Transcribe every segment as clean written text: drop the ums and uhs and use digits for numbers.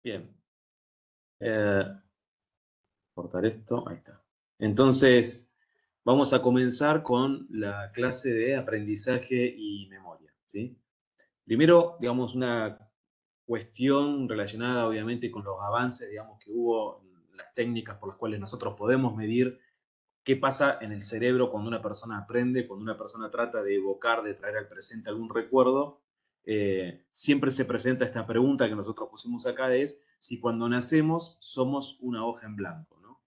Bien. Eh, cortar esto. Ahí está. Entonces, vamos a comenzar con la clase de aprendizaje y memoria, ¿sí? Primero, digamos, una cuestión relacionada, obviamente, con los avances, digamos, que hubo, en las técnicas por las cuales nosotros podemos medir qué pasa en el cerebro cuando una persona aprende, cuando una persona trata de evocar, de traer al presente algún recuerdo. Siempre se presenta esta pregunta que nosotros pusimos acá, es si cuando nacemos somos una hoja en blanco, ¿no?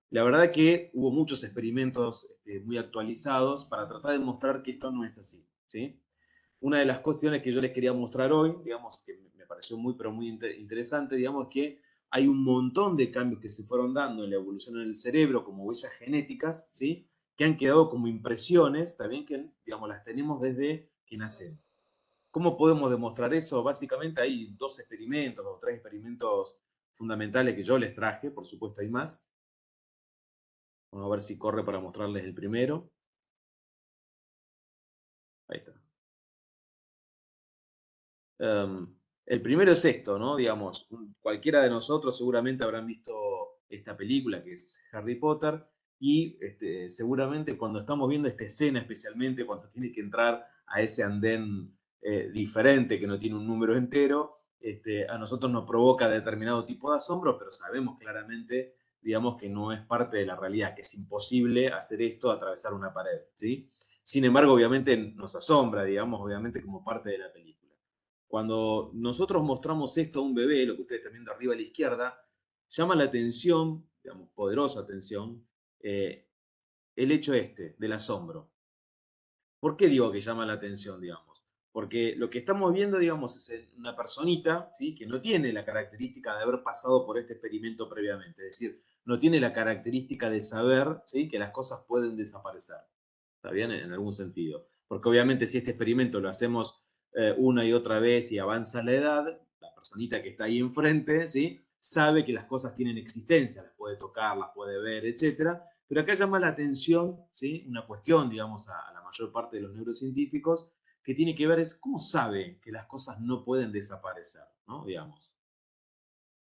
La verdad que hubo muchos experimentos muy actualizados para tratar de mostrar que esto no es así, ¿sí? Una de las cuestiones que yo les quería mostrar hoy, digamos, que me pareció muy, pero muy interesante, digamos, que hay un montón de cambios que se fueron dando en la evolución del cerebro, como huellas genéticas, ¿sí? Que han quedado como impresiones, también que, digamos, las tenemos desde que nacemos. ¿Cómo podemos demostrar eso? Básicamente hay dos experimentos o tres experimentos fundamentales que yo les traje, por supuesto hay más. Vamos a ver si corre para mostrarles el primero. Ahí está. El primero es esto, ¿no? Digamos, cualquiera de nosotros seguramente habrán visto esta película que es Harry Potter y seguramente cuando estamos viendo esta escena, especialmente cuando tiene que entrar a ese andén diferente que no tiene un número entero, a nosotros nos provoca determinado tipo de asombro, pero sabemos claramente, digamos, que no es parte de la realidad, que es imposible hacer esto, atravesar una pared, ¿sí? Sin embargo, obviamente nos asombra, digamos, obviamente como parte de la película. Cuando nosotros mostramos esto a un bebé, lo que ustedes están viendo arriba a la izquierda, llama la atención, digamos, poderosa atención, eh, el hecho del asombro. ¿Por qué digo que llama la atención, digamos? Porque lo que estamos viendo, digamos, es una personita, ¿sí? Que no tiene la característica de haber pasado por este experimento previamente. Es decir, no tiene la característica de saber, ¿sí? Que las cosas pueden desaparecer. ¿Está bien? En algún sentido. Porque obviamente si este experimento lo hacemos una y otra vez y avanza la edad, la personita que está ahí enfrente, ¿sí? Sabe que las cosas tienen existencia, las puede tocar, las puede ver, etcétera. Pero acá llama la atención, ¿sí? Una cuestión, digamos, a la mayor parte de los neurocientíficos, que tiene que ver es cómo sabe que las cosas no pueden desaparecer, ¿no? Digamos.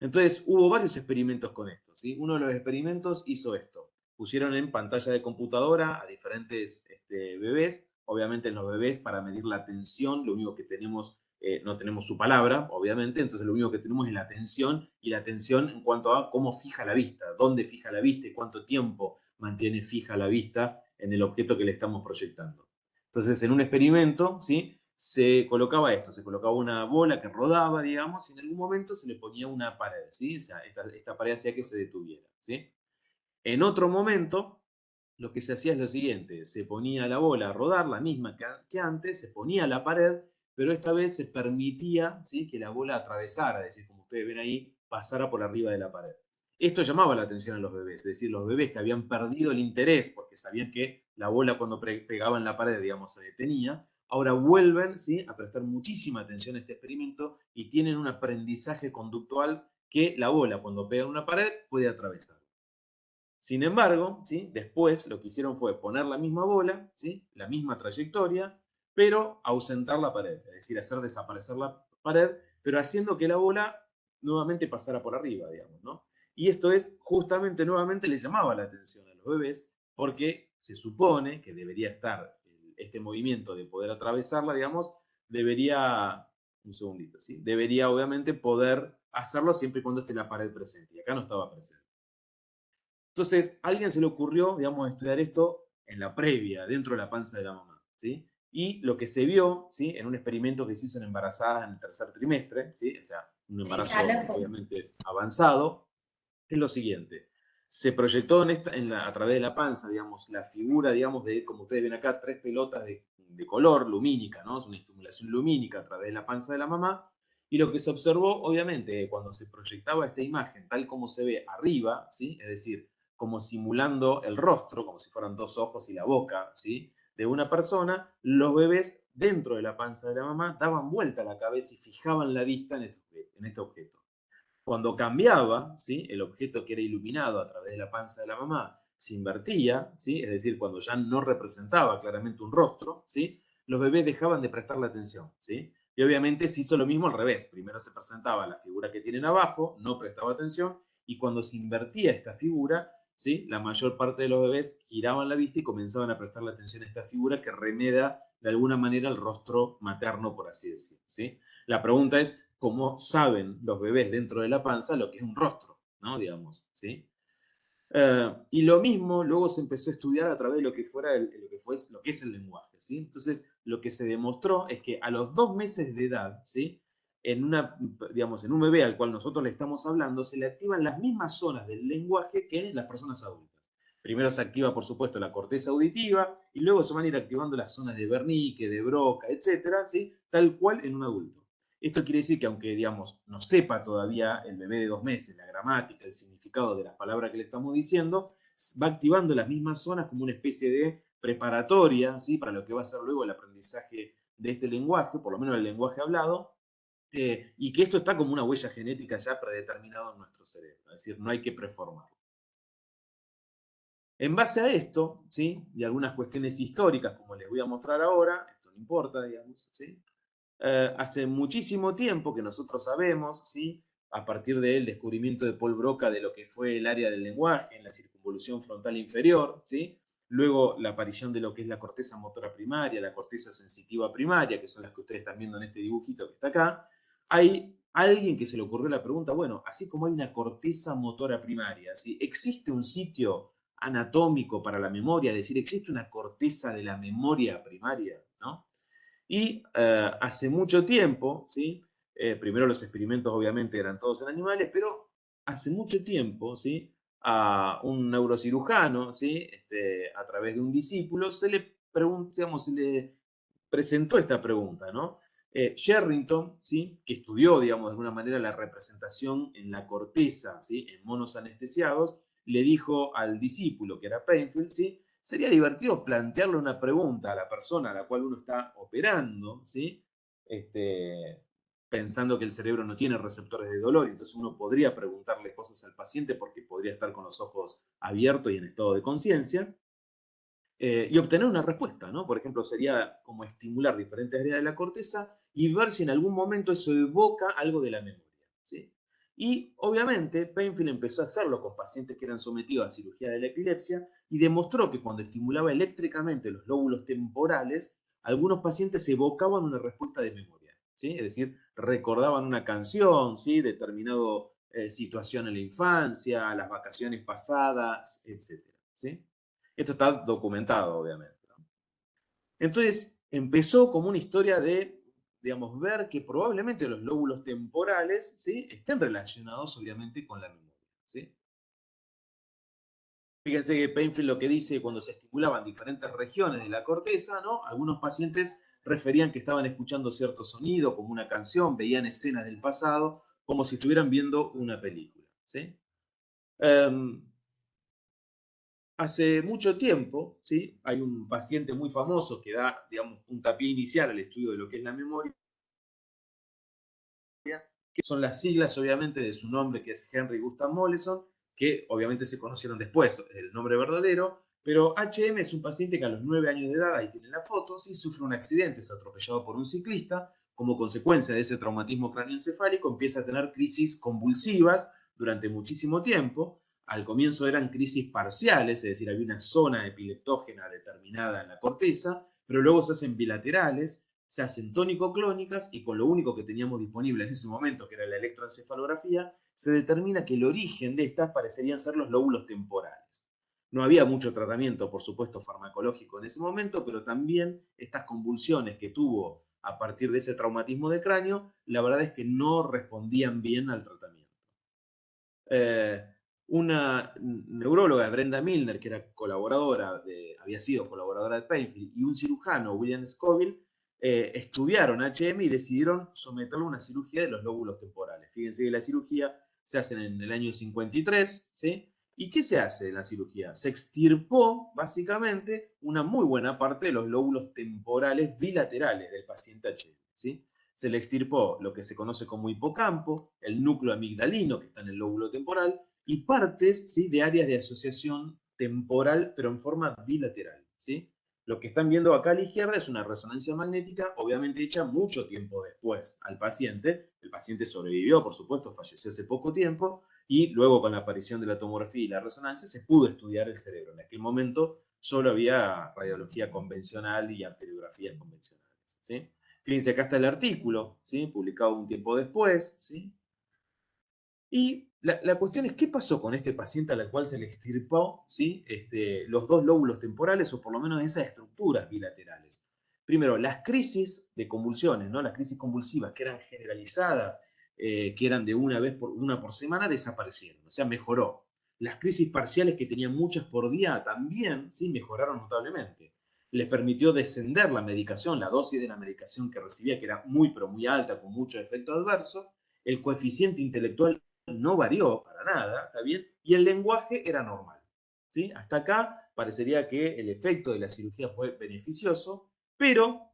Entonces, hubo varios experimentos con esto, ¿sí? Uno de los experimentos hizo esto. Pusieron en pantalla de computadora a diferentes bebés. Obviamente en los bebés, para medir la atención, lo único que tenemos, no tenemos su palabra, obviamente, entonces lo único que tenemos es la atención, y la atención en cuanto a cómo fija la vista, dónde fija la vista y cuánto tiempo mantiene fija la vista en el objeto que le estamos proyectando. Entonces, en un experimento, ¿sí? Se colocaba esto, se colocaba una bola que rodaba, digamos, y en algún momento se le ponía una pared, ¿sí? O sea, esta pared hacía que se detuviera, ¿sí? En otro momento, lo que se hacía es lo siguiente, se ponía la bola a rodar, la misma que antes, se ponía la pared, pero esta vez se permitía, ¿sí? Que la bola atravesara, es decir, como ustedes ven ahí, pasara por arriba de la pared. Esto llamaba la atención a los bebés, es decir, los bebés que habían perdido el interés porque sabían que la bola cuando pegaba en la pared, digamos, se detenía, ahora vuelven, ¿sí? A prestar muchísima atención a este experimento y tienen un aprendizaje conductual que la bola cuando pega en una pared puede atravesar. Sin embargo, ¿sí? Después lo que hicieron fue poner la misma bola, ¿sí? La misma trayectoria, pero ausentar la pared, es decir, hacer desaparecer la pared, pero haciendo que la bola nuevamente pasara por arriba, digamos, ¿no? Y esto es justamente, nuevamente le llamaba la atención a los bebés, porque se supone que debería estar este movimiento de poder atravesarla, digamos, debería, un segundito, ¿sí? Debería obviamente poder hacerlo siempre y cuando esté la pared presente, y acá no estaba presente. Entonces, a alguien se le ocurrió, digamos, estudiar esto en la previa, dentro de la panza de la mamá, ¿sí? Y lo que se vio, ¿sí? En un experimento que se hizo en embarazadas en el tercer trimestre, ¿sí? O sea, un embarazo obviamente avanzado, es lo siguiente. Se proyectó a través de la panza, digamos, la figura, digamos, de, como ustedes ven acá, tres pelotas de color lumínica, ¿no? Es una estimulación lumínica a través de la panza de la mamá. Y lo que se observó, obviamente, cuando se proyectaba esta imagen, tal como se ve arriba, ¿sí? Es decir, como simulando el rostro, como si fueran dos ojos y la boca, ¿sí? De una persona, los bebés dentro de la panza de la mamá daban vuelta la cabeza y fijaban la vista en este objeto. Cuando cambiaba, ¿sí? El objeto que era iluminado a través de la panza de la mamá se invertía, ¿sí? Es decir, cuando ya no representaba claramente un rostro, ¿sí? Los bebés dejaban de prestarle atención, ¿sí? Y obviamente se hizo lo mismo al revés. Primero se presentaba la figura que tienen abajo, no prestaba atención, y cuando se invertía esta figura, ¿sí? La mayor parte de los bebés giraban la vista y comenzaban a prestarle atención a esta figura que remeda de alguna manera el rostro materno, por así decirlo, ¿sí? La pregunta es, ¿cómo saben los bebés dentro de la panza lo que es un rostro? ¿No? Digamos, ¿sí? Y lo mismo luego se empezó a estudiar a través de lo que, lo que es el lenguaje, ¿sí? Entonces, lo que se demostró es que a los 2 meses de edad, ¿sí? Digamos, en un bebé al cual nosotros le estamos hablando, se le activan las mismas zonas del lenguaje que en las personas adultas. Primero se activa, por supuesto, la corteza auditiva y luego se van a ir activando las zonas de Wernicke, de Broca, etcétera, ¿sí? Tal cual en un adulto. Esto quiere decir que aunque, digamos, no sepa todavía el bebé de 2 meses la gramática, el significado de las palabras que le estamos diciendo, va activando las mismas zonas como una especie de preparatoria, ¿sí? Para lo que va a ser luego el aprendizaje de este lenguaje, por lo menos el lenguaje hablado, y que esto está como una huella genética ya predeterminada en nuestro cerebro, es decir, no hay que preformarlo. En base a esto, ¿sí? Y algunas cuestiones históricas, como les voy a mostrar ahora, esto no importa, digamos, ¿sí? Hace muchísimo tiempo que nosotros sabemos, ¿sí? A partir del descubrimiento de Paul Broca de lo que fue el área del lenguaje en la circunvolución frontal inferior, ¿sí? Luego la aparición de lo que es la corteza motora primaria, la corteza sensitiva primaria, que son las que ustedes están viendo en este dibujito que está acá. Hay alguien que se le ocurrió la pregunta, bueno, así como hay una corteza motora primaria, ¿sí? ¿Existe un sitio anatómico para la memoria? Es decir, ¿existe una corteza de la memoria primaria? ¿No? Y hace mucho tiempo, ¿sí? Primero los experimentos obviamente eran todos en animales, pero hace mucho tiempo, ¿sí? A un neurocirujano, ¿sí? A través de un discípulo, se le presentó esta pregunta, ¿no? Sherrington, ¿sí? Que estudió, digamos, de alguna manera la representación en la corteza, ¿sí? En monos anestesiados, le dijo al discípulo, que era Painfield, ¿sí? Sería divertido plantearle una pregunta a la persona a la cual uno está operando, ¿sí? Pensando que el cerebro no tiene receptores de dolor, entonces uno podría preguntarle cosas al paciente porque podría estar con los ojos abiertos y en estado de conciencia, y obtener una respuesta, ¿no? Por ejemplo, sería como estimular diferentes áreas de la corteza y ver si en algún momento eso evoca algo de la memoria, ¿sí? Y obviamente Painfield empezó a hacerlo con pacientes que eran sometidos a cirugía de la epilepsia y demostró que cuando estimulaba eléctricamente los lóbulos temporales, algunos pacientes evocaban una respuesta de memoria, ¿sí? Es decir, recordaban una canción, ¿sí? Determinado situación en la infancia, las vacaciones pasadas, etcétera, ¿sí? Esto está documentado, obviamente, ¿no? Entonces, empezó como una historia de, digamos, ver que probablemente los lóbulos temporales, ¿sí? Estén relacionados, obviamente, con la memoria, ¿sí? Fíjense que Painfield lo que dice cuando se estimulaban diferentes regiones de la corteza, ¿no? Algunos pacientes referían que estaban escuchando cierto sonido, como una canción, veían escenas del pasado, como si estuvieran viendo una película, ¿sí? Um, Hace mucho tiempo, ¿sí? Hay un paciente muy famoso que da, digamos, puntapié inicial al estudio de lo que es la memoria, que son las siglas, obviamente, de su nombre, que es Henry Gustav Mollison, que obviamente se conocieron después, el nombre verdadero, pero HM es un paciente que a los 9 años de edad, ahí tienen la foto, ¿sí? Sufre un accidente, es atropellado por un ciclista, como consecuencia de ese traumatismo cráneoencefálico empieza a tener crisis convulsivas durante muchísimo tiempo. Al comienzo eran crisis parciales, es decir, había una zona epileptógena determinada en la corteza, pero luego se hacen bilaterales, se hacen tónico-clónicas y con lo único que teníamos disponible en ese momento, que era la electroencefalografía, se determina que el origen de estas parecerían ser los lóbulos temporales. No había mucho tratamiento, por supuesto, farmacológico en ese momento, pero también estas convulsiones que tuvo a partir de ese traumatismo de cráneo, la verdad es que no respondían bien al tratamiento. Eh, una neuróloga, Brenda Milner, que era había sido colaboradora de Painfield, y un cirujano, William Scoville, estudiaron HM y decidieron someterlo a una cirugía de los lóbulos temporales. Fíjense que la cirugía se hace en el año 53, ¿sí? ¿Y qué se hace en la cirugía? Se extirpó, básicamente, una muy buena parte de los lóbulos temporales bilaterales del paciente HM, ¿sí? Se le extirpó lo que se conoce como hipocampo, el núcleo amigdalino que está en el lóbulo temporal y partes, ¿sí? De áreas de asociación temporal, pero en forma bilateral, ¿sí? Lo que están viendo acá a la izquierda es una resonancia magnética, obviamente hecha mucho tiempo después al paciente. El paciente sobrevivió, por supuesto, falleció hace poco tiempo, y luego con la aparición de la tomografía y la resonancia se pudo estudiar el cerebro. En aquel momento solo había radiología convencional y arteriografías convencionales, ¿sí? Fíjense, acá está el artículo, ¿sí? Publicado un tiempo después, ¿sí? Y la cuestión es, ¿qué pasó con este paciente al cual se le extirpó, ¿sí? Los dos lóbulos temporales, o por lo menos esas estructuras bilaterales? Primero, las crisis de convulsiones, ¿no? Las crisis convulsivas que eran generalizadas, que eran de una por semana, desaparecieron, o sea, mejoró. Las crisis parciales, que tenían muchas por día, también, ¿sí? Mejoraron notablemente. Les permitió descender la medicación, la dosis de la medicación que recibía, que era muy, pero muy alta, con mucho efecto adverso. El coeficiente intelectual no varió para nada, ¿está bien? Y el lenguaje era normal, ¿sí? Hasta acá parecería que el efecto de la cirugía fue beneficioso, pero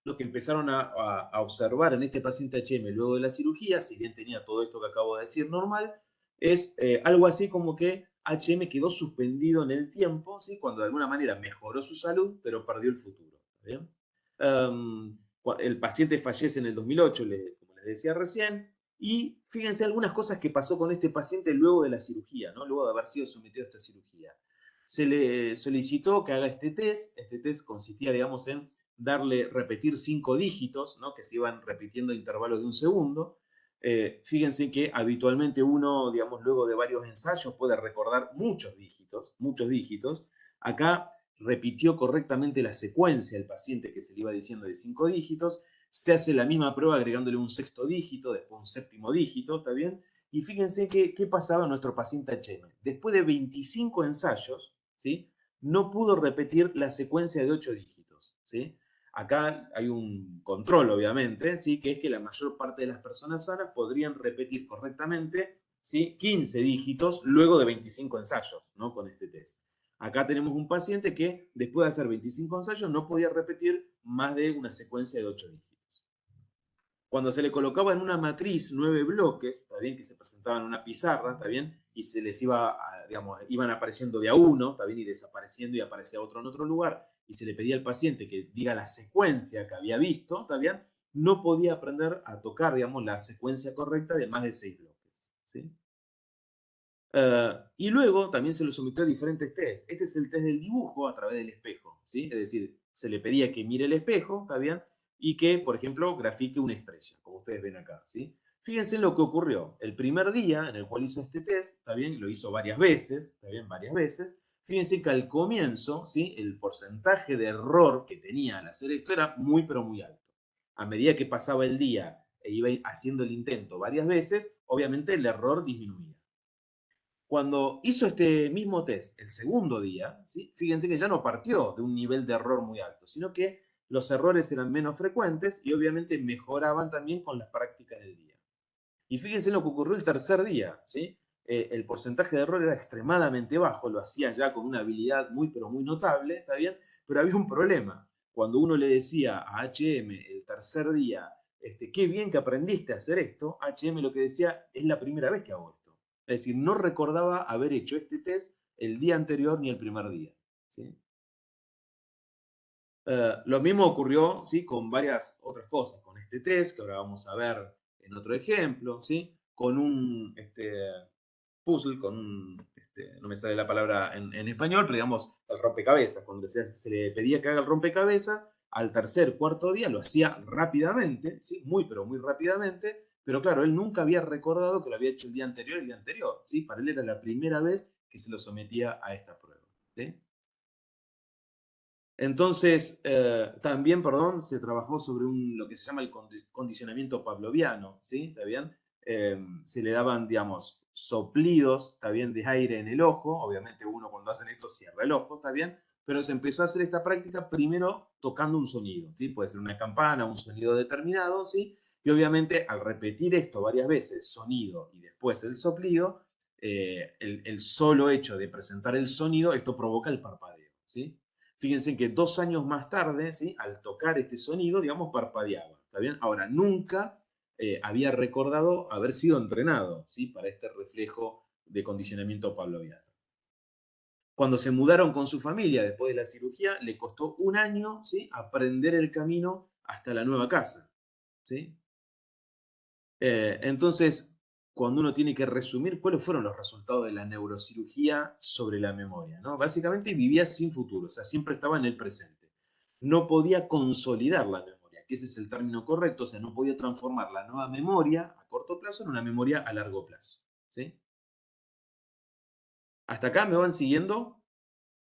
lo que empezaron a observar en este paciente HM luego de la cirugía, si bien tenía todo esto que acabo de decir normal, es algo así como que HM quedó suspendido en el tiempo, ¿sí? Cuando de alguna manera mejoró su salud, pero perdió el futuro, ¿está bien? El paciente fallece en el 2008, como les decía recién, y fíjense algunas cosas que pasó con este paciente luego de la cirugía, ¿no? Luego de haber sido sometido a esta cirugía. Se le solicitó que haga este test. Este test consistía, digamos, en repetir 5 dígitos, ¿no? Que se iban repitiendo a intervalos de un segundo. Fíjense que habitualmente uno, digamos, luego de varios ensayos puede recordar muchos dígitos, muchos dígitos. Acá repitió correctamente la secuencia el paciente que se le iba diciendo de 5 dígitos. Se hace la misma prueba agregándole un sexto dígito, después un séptimo dígito, ¿está bien? Y fíjense qué pasaba en nuestro paciente HM. Después de 25 ensayos, ¿sí? No pudo repetir la secuencia de 8 dígitos, ¿sí? Acá hay un control, obviamente, ¿sí? Que es que la mayor parte de las personas sanas podrían repetir correctamente, ¿sí? 15 dígitos luego de 25 ensayos, ¿no? Con este test. Acá tenemos un paciente que después de hacer 25 ensayos no podía repetir más de una secuencia de 8 dígitos. Cuando se le colocaba en una matriz 9 bloques, está bien, que se presentaban en una pizarra, está bien, y se les digamos, iban apareciendo de a uno, está bien, y desapareciendo y aparecía otro en otro lugar, y se le pedía al paciente que diga la secuencia que había visto, está bien, no podía aprender a tocar, digamos, la secuencia correcta de más de 6 bloques, ¿sí? Y luego también se lo sometió a diferentes tests. Este es el test del dibujo a través del espejo, ¿sí? Es decir, se le pedía que mire el espejo, ¿está bien? Y que, por ejemplo, grafique una estrella, como ustedes ven acá, ¿sí? Fíjense en lo que ocurrió. El primer día en el cual hizo este test, ¿está bien? Lo hizo varias veces, ¿está bien? Varias veces. Fíjense que al comienzo, ¿sí? El porcentaje de error que tenía al hacer esto era muy, pero muy alto. A medida que pasaba el día e iba haciendo el intento varias veces, obviamente el error disminuía. Cuando hizo este mismo test el segundo día, ¿sí? Fíjense que ya no partió de un nivel de error muy alto, sino que los errores eran menos frecuentes y obviamente mejoraban también con las prácticas del día. Y fíjense lo que ocurrió el tercer día, ¿sí? El porcentaje de error era extremadamente bajo, lo hacía ya con una habilidad muy, pero muy notable, ¿está bien? Pero había un problema. Cuando uno le decía a HM el tercer día, qué bien que aprendiste a hacer esto, HM lo que decía, es la primera vez que hago esto. Es decir, no recordaba haber hecho este test el día anterior ni el primer día, ¿sí? Lo mismo ocurrió, ¿sí? Con varias otras cosas, con este test que ahora vamos a ver en otro ejemplo, ¿sí? Con un puzzle, no me sale la palabra en español, pero digamos el rompecabezas. Cuando se le pedía que haga el rompecabezas, al tercer, cuarto día lo hacía rápidamente, ¿sí? Muy, pero muy rápidamente, pero claro, él nunca había recordado que lo había hecho el día anterior y el día anterior, ¿sí? Para él era la primera vez que se lo sometía a esta prueba, ¿sí? Entonces, también, perdón, se trabajó sobre lo que se llama el condicionamiento pavloviano, ¿sí? ¿Está bien? Se le daban, digamos, soplidos, ¿está bien?, de aire en el ojo. Obviamente uno cuando hacen esto cierra el ojo, ¿está bien? Pero se empezó a hacer esta práctica primero tocando un sonido, ¿sí? Puede ser una campana, un sonido determinado, ¿sí? Y obviamente al repetir esto varias veces, sonido y después el soplido, el solo hecho de presentar el sonido, esto provoca el parpadeo, ¿sí? Fíjense que 2 años más tarde, ¿sí? Al tocar este sonido, digamos, parpadeaba. ¿Está bien? Ahora, nunca había recordado haber sido entrenado, ¿sí? Para este reflejo de condicionamiento pavloviano. Cuando se mudaron con su familia después de la cirugía, le costó un año, ¿sí?, aprender el camino hasta la nueva casa, ¿sí? Entonces, cuando uno tiene que resumir cuáles fueron los resultados de la neurocirugía sobre la memoria, ¿no? Básicamente vivía sin futuro, o sea, siempre estaba en el presente. No podía consolidar la memoria, que ese es el término correcto, o sea, no podía transformar la nueva memoria a corto plazo en una memoria a largo plazo, ¿sí? ¿Hasta acá me van siguiendo?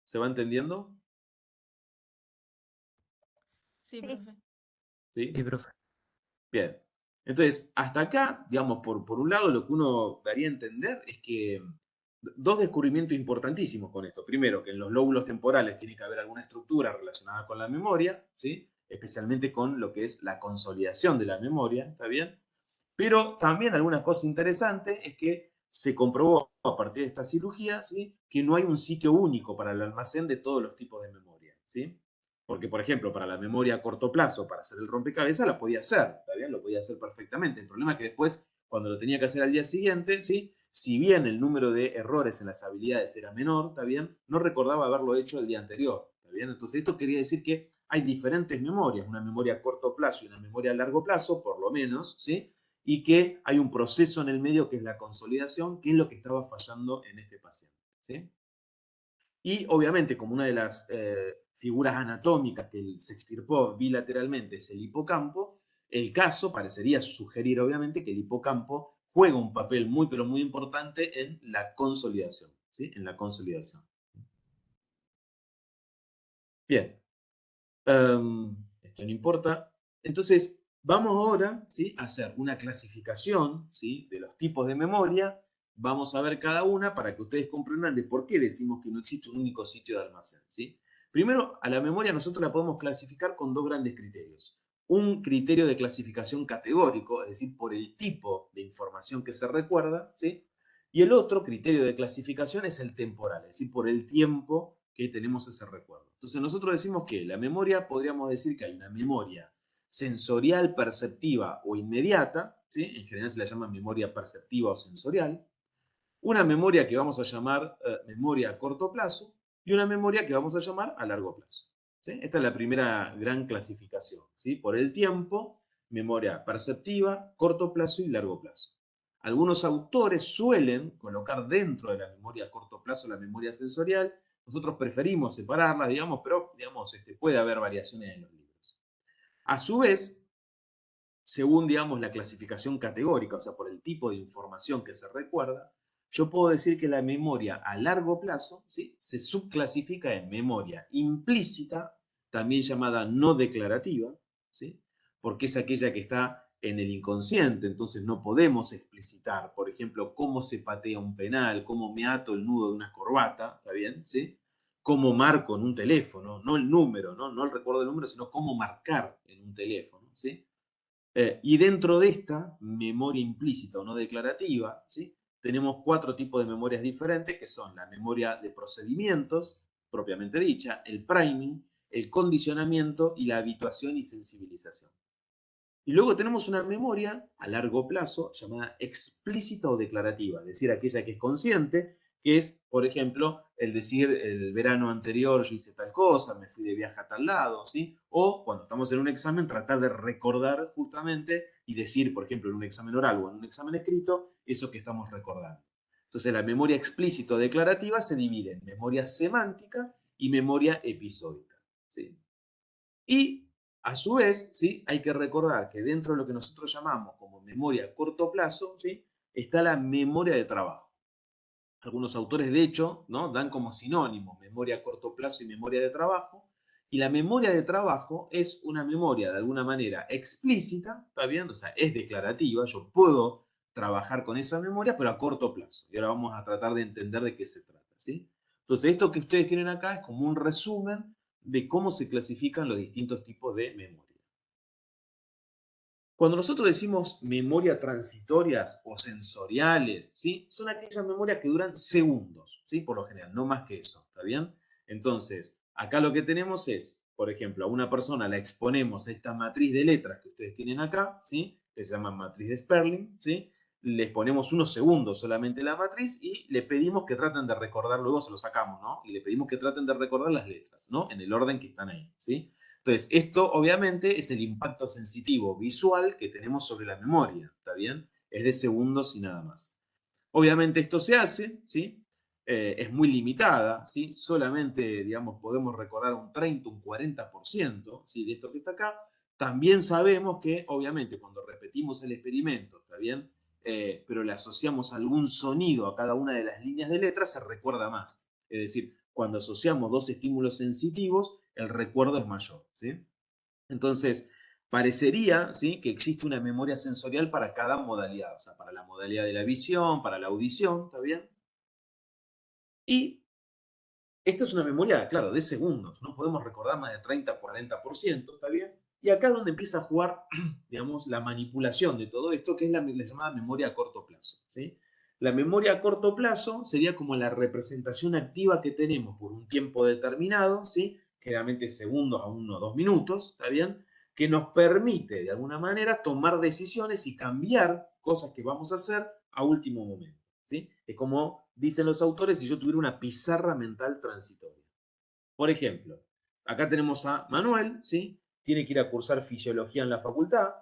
¿Se va entendiendo? Sí, Sí. profe. ¿Sí? Sí, profe. Bien. Entonces, hasta acá, digamos, por un lado, lo que uno daría a entender es que dos descubrimientos importantísimos con esto. Primero, que en los lóbulos temporales tiene que haber alguna estructura relacionada con la memoria, ¿sí? Especialmente con lo que es la consolidación de la memoria, ¿está bien? Pero también alguna cosa interesante es que se comprobó a partir de esta cirugía, ¿sí?, que no hay un sitio único para el almacén de todos los tipos de memoria, ¿sí? Porque, por ejemplo, para la memoria a corto plazo, para hacer el rompecabezas, la podía hacer, ¿está bien? Lo podía hacer perfectamente. El problema es que después, cuando lo tenía que hacer al día siguiente, ¿sí?, si bien el número de errores en las habilidades era menor, ¿está bien?, no recordaba haberlo hecho el día anterior, ¿está bien? Entonces, esto quería decir que hay diferentes memorias, una memoria a corto plazo y una memoria a largo plazo, por lo menos, ¿sí?, y que hay un proceso en el medio que es la consolidación, que es lo que estaba fallando en este paciente, ¿sí? Y obviamente, como una de las figuras anatómicas que se extirpó bilateralmente es el hipocampo, el caso parecería sugerir obviamente que el hipocampo juega un papel muy pero muy importante en la consolidación, ¿sí? En la consolidación. Bien. Esto no importa. Entonces, vamos ahora, ¿sí?, a hacer una clasificación, ¿sí?, de los tipos de memoria. Vamos a ver cada una para que ustedes comprendan de por qué decimos que no existe un único sitio de almacén, ¿sí? Primero, a la memoria nosotros la podemos clasificar con dos grandes criterios. Un criterio de clasificación categórico, es decir, por el tipo de información que se recuerda, ¿sí? Y el otro criterio de clasificación es el temporal, es decir, por el tiempo que tenemos ese recuerdo. Entonces nosotros decimos que la memoria, podríamos decir que hay una memoria sensorial, perceptiva o inmediata, ¿sí? En general se la llama memoria perceptiva o sensorial, una memoria que vamos a llamar memoria a corto plazo y una memoria que vamos a llamar a largo plazo, ¿sí? Esta es la primera gran clasificación, ¿sí? Por el tiempo, memoria perceptiva, corto plazo y largo plazo. Algunos autores suelen colocar dentro de la memoria a corto plazo la memoria sensorial. Nosotros preferimos separarlas, digamos, pero digamos, puede haber variaciones en los libros. A su vez, según, digamos, la clasificación categórica, o sea, por el tipo de información que se recuerda, yo puedo decir que la memoria a largo plazo, ¿sí?, se subclasifica en memoria implícita, también llamada no declarativa, ¿sí?, porque es aquella que está en el inconsciente, entonces no podemos explicitar, por ejemplo, cómo se patea un penal, cómo me ato el nudo de una corbata, ¿está bien?, ¿sí?, cómo marco en un teléfono, no el número, no el recuerdo del número, sino cómo marcar en un teléfono, ¿sí? Y dentro de esta memoria implícita o no declarativa, ¿sí?, tenemos cuatro tipos de memorias diferentes, que son la memoria de procedimientos, propiamente dicha, el priming, el condicionamiento y la habituación y sensibilización. Y luego tenemos una memoria a largo plazo llamada explícita o declarativa, es decir, aquella que es consciente, que es, por ejemplo, el decir el verano anterior yo hice tal cosa, me fui de viaje a tal lado, ¿sí? O cuando estamos en un examen tratar de recordar justamente y decir, por ejemplo, en un examen oral o en un examen escrito, eso que estamos recordando. Entonces la memoria explícita o declarativa se divide en memoria semántica y memoria episódica, ¿sí? Y a su vez, ¿sí?, hay que recordar que dentro de lo que nosotros llamamos como memoria a corto plazo, ¿sí?, está la memoria de trabajo. Algunos autores, de hecho, ¿no?, dan como sinónimo memoria a corto plazo y memoria de trabajo. Y la memoria de trabajo es una memoria de alguna manera explícita, ¿está bien? O sea, es declarativa, yo puedo trabajar con esa memoria, pero a corto plazo. Y ahora vamos a tratar de entender de qué se trata, ¿sí? Entonces, esto que ustedes tienen acá es como un resumen de cómo se clasifican los distintos tipos de memoria. Cuando nosotros decimos memoria transitorias o sensoriales, ¿sí?, son aquellas memorias que duran segundos, ¿sí?, por lo general, no más que eso, ¿está bien? Entonces, acá lo que tenemos es, por ejemplo, a una persona la exponemos a esta matriz de letras que ustedes tienen acá, ¿sí?, que se llama matriz de Sperling, ¿sí?, les ponemos unos segundos solamente la matriz y le pedimos que traten de recordar, luego se lo sacamos, ¿no? Y le pedimos que traten de recordar las letras, ¿no? En el orden que están ahí, ¿sí? Entonces, esto obviamente es el impacto sensitivo visual que tenemos sobre la memoria, ¿está bien? Es de segundos y nada más. Obviamente esto se hace, ¿sí? Es muy limitada, ¿sí? Solamente, digamos, podemos recordar un 30, un 40%, ¿sí? De esto que está acá. También sabemos que, obviamente, cuando repetimos el experimento, ¿está bien? Pero le asociamos algún sonido a cada una de las líneas de letras, se recuerda más. Es decir, cuando asociamos dos estímulos sensitivos, el recuerdo es mayor, ¿sí? Entonces, parecería, ¿sí?, que existe una memoria sensorial para cada modalidad, o sea, para la modalidad de la visión, para la audición, ¿está bien? Y esta es una memoria, claro, de segundos, no podemos recordar más de 30, 40%, ¿está bien? Y acá es donde empieza a jugar, digamos, la manipulación de todo esto, que es la llamada memoria a corto plazo, ¿sí? La memoria a corto plazo sería como la representación activa que tenemos por un tiempo determinado, ¿sí? Generalmente segundos a 1 o 2 minutos, ¿está bien? Que nos permite, de alguna manera, tomar decisiones y cambiar cosas que vamos a hacer a último momento, ¿sí? Es como dicen los autores si yo tuviera una pizarra mental transitoria. Por ejemplo, acá tenemos a Manuel, ¿sí? Tiene que ir a cursar fisiología en la facultad.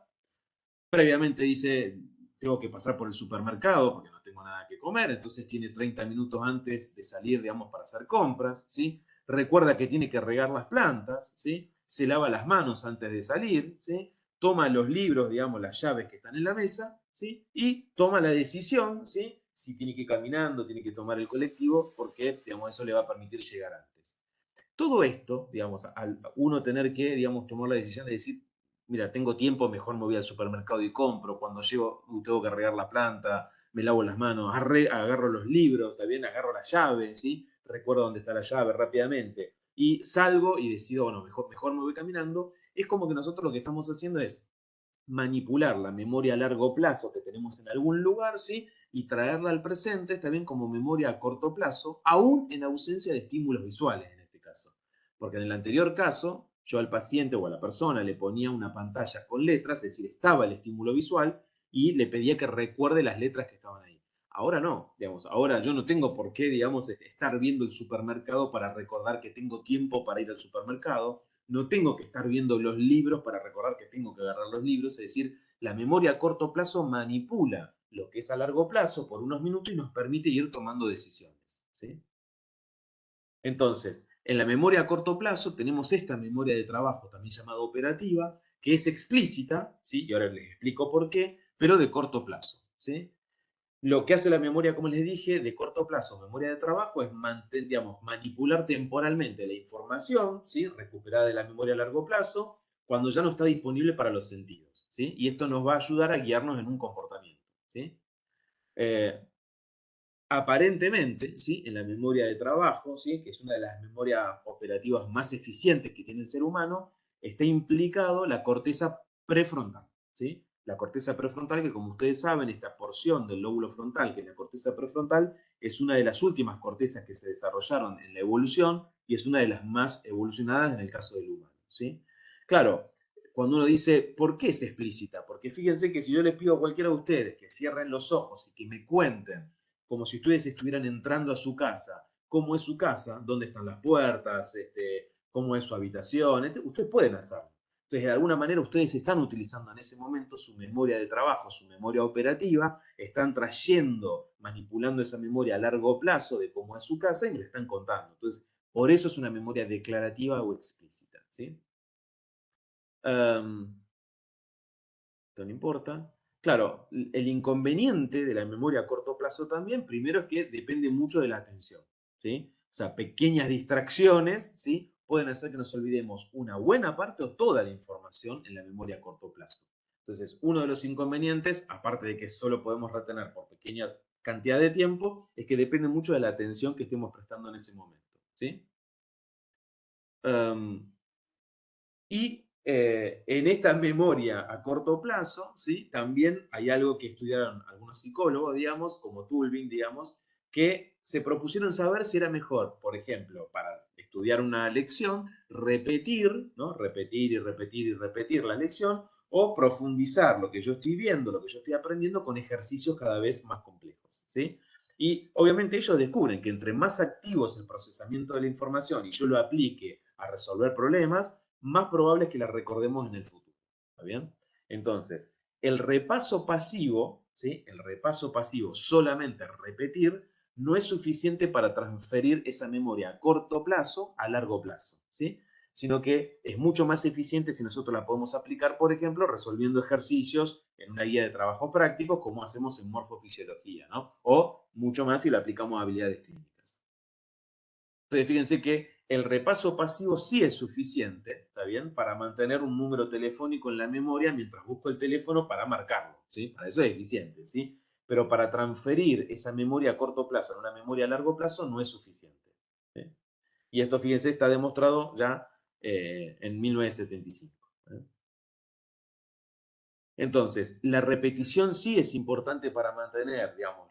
Previamente dice, tengo que pasar por el supermercado porque no tengo nada que comer, entonces tiene 30 minutos antes de salir, digamos, para hacer compras, ¿sí? Recuerda que tiene que regar las plantas, ¿sí? Se lava las manos antes de salir, ¿sí? Toma los libros, digamos, las llaves que están en la mesa, ¿sí? Y toma la decisión, ¿sí? Si tiene que ir caminando, tiene que tomar el colectivo, porque, digamos, eso le va a permitir llegar antes. Todo esto, digamos, al uno tener que, digamos, tomar la decisión de decir, mira, tengo tiempo, mejor me voy al supermercado y compro, cuando llego tengo que regar la planta, me lavo las manos, agarro los libros, también agarro la llave, ¿sí? Recuerdo dónde está la llave rápidamente y salgo y decido, bueno, mejor me voy caminando. Es como que nosotros lo que estamos haciendo es manipular la memoria a largo plazo que tenemos en algún lugar, ¿sí? Y traerla al presente también como memoria a corto plazo, aún en ausencia de estímulos visuales en este caso. Porque en el anterior caso, yo al paciente o a la persona le ponía una pantalla con letras, es decir, estaba el estímulo visual y le pedía que recuerde las letras que estaban ahí. Ahora no, digamos, ahora yo no tengo por qué, digamos, estar viendo el supermercado para recordar que tengo tiempo para ir al supermercado, no tengo que estar viendo los libros para recordar que tengo que agarrar los libros, es decir, la memoria a corto plazo manipula lo que es a largo plazo por unos minutos y nos permite ir tomando decisiones, ¿sí? Entonces, en la memoria a corto plazo tenemos esta memoria de trabajo, también llamada operativa, que es explícita, ¿sí? Y ahora les explico por qué, pero de corto plazo, ¿sí? Lo que hace la memoria, como les dije, de corto plazo, memoria de trabajo, es digamos, manipular temporalmente la información, ¿sí? Recuperada de la memoria a largo plazo, cuando ya no está disponible para los sentidos, ¿sí? Y esto nos va a ayudar a guiarnos en un comportamiento, ¿sí? Eh, Aparentemente, ¿sí? En la memoria de trabajo, ¿sí? Que es una de las memorias operativas más eficientes que tiene el ser humano, está implicado la corteza prefrontal, ¿sí? La corteza prefrontal, que como ustedes saben, esta porción del lóbulo frontal, que es la corteza prefrontal, es una de las últimas cortezas que se desarrollaron en la evolución y es una de las más evolucionadas en el caso del humano, ¿sí? Claro, cuando uno dice, ¿por qué es explícita? Porque fíjense que si yo les pido a cualquiera de ustedes que cierren los ojos y que me cuenten como si ustedes estuvieran entrando a su casa. ¿Cómo es su casa? ¿Dónde están las puertas? ¿Cómo es su habitación? Ustedes pueden hacerlo. Entonces, de alguna manera, ustedes están utilizando en ese momento su memoria de trabajo, su memoria operativa, están trayendo, manipulando esa memoria a largo plazo de cómo es su casa y me la están contando. Entonces, por eso es una memoria declarativa o explícita, ¿sí? Um, Esto no importa. Claro, el inconveniente de la memoria a corto plazo también, primero es que depende mucho de la atención, ¿sí? O sea, pequeñas distracciones, ¿sí? Pueden hacer que nos olvidemos una buena parte o toda la información en la memoria a corto plazo. Entonces, uno de los inconvenientes, aparte de que solo podemos retener por pequeña cantidad de tiempo, es que depende mucho de la atención que estemos prestando en ese momento, ¿sí? Um, Y en esta memoria a corto plazo, ¿sí? También hay algo que estudiaron algunos psicólogos, digamos, como Tulving, digamos, que se propusieron saber si era mejor, por ejemplo, para estudiar una lección, repetir, ¿no? Repetir y repetir y repetir la lección, O profundizar lo que yo estoy viendo, lo que yo estoy aprendiendo con ejercicios cada vez más complejos, ¿sí? Y obviamente ellos descubren que entre más activo es el procesamiento de la información y yo lo aplique a resolver problemas, más probable es que la recordemos en el futuro. ¿Está bien? Entonces, el repaso pasivo, ¿sí? El repaso pasivo, solamente repetir, no es suficiente para transferir esa memoria a corto plazo a largo plazo, ¿sí? Sino que es mucho más eficiente si nosotros la podemos aplicar, por ejemplo, resolviendo ejercicios en una guía de trabajo práctico, como hacemos en morfofisiología, ¿no? O mucho más si lo aplicamos a habilidades clínicas. Entonces, fíjense que el repaso pasivo sí es suficiente, ¿está bien? Para mantener un número telefónico en la memoria mientras busco el teléfono para marcarlo, ¿sí? Para eso es eficiente, ¿sí? Pero para transferir esa memoria a corto plazo a una memoria a largo plazo no es suficiente, ¿sí? Y esto, fíjense, está demostrado ya en 1975. ¿Eh? Entonces, la repetición sí es importante para mantener, digamos,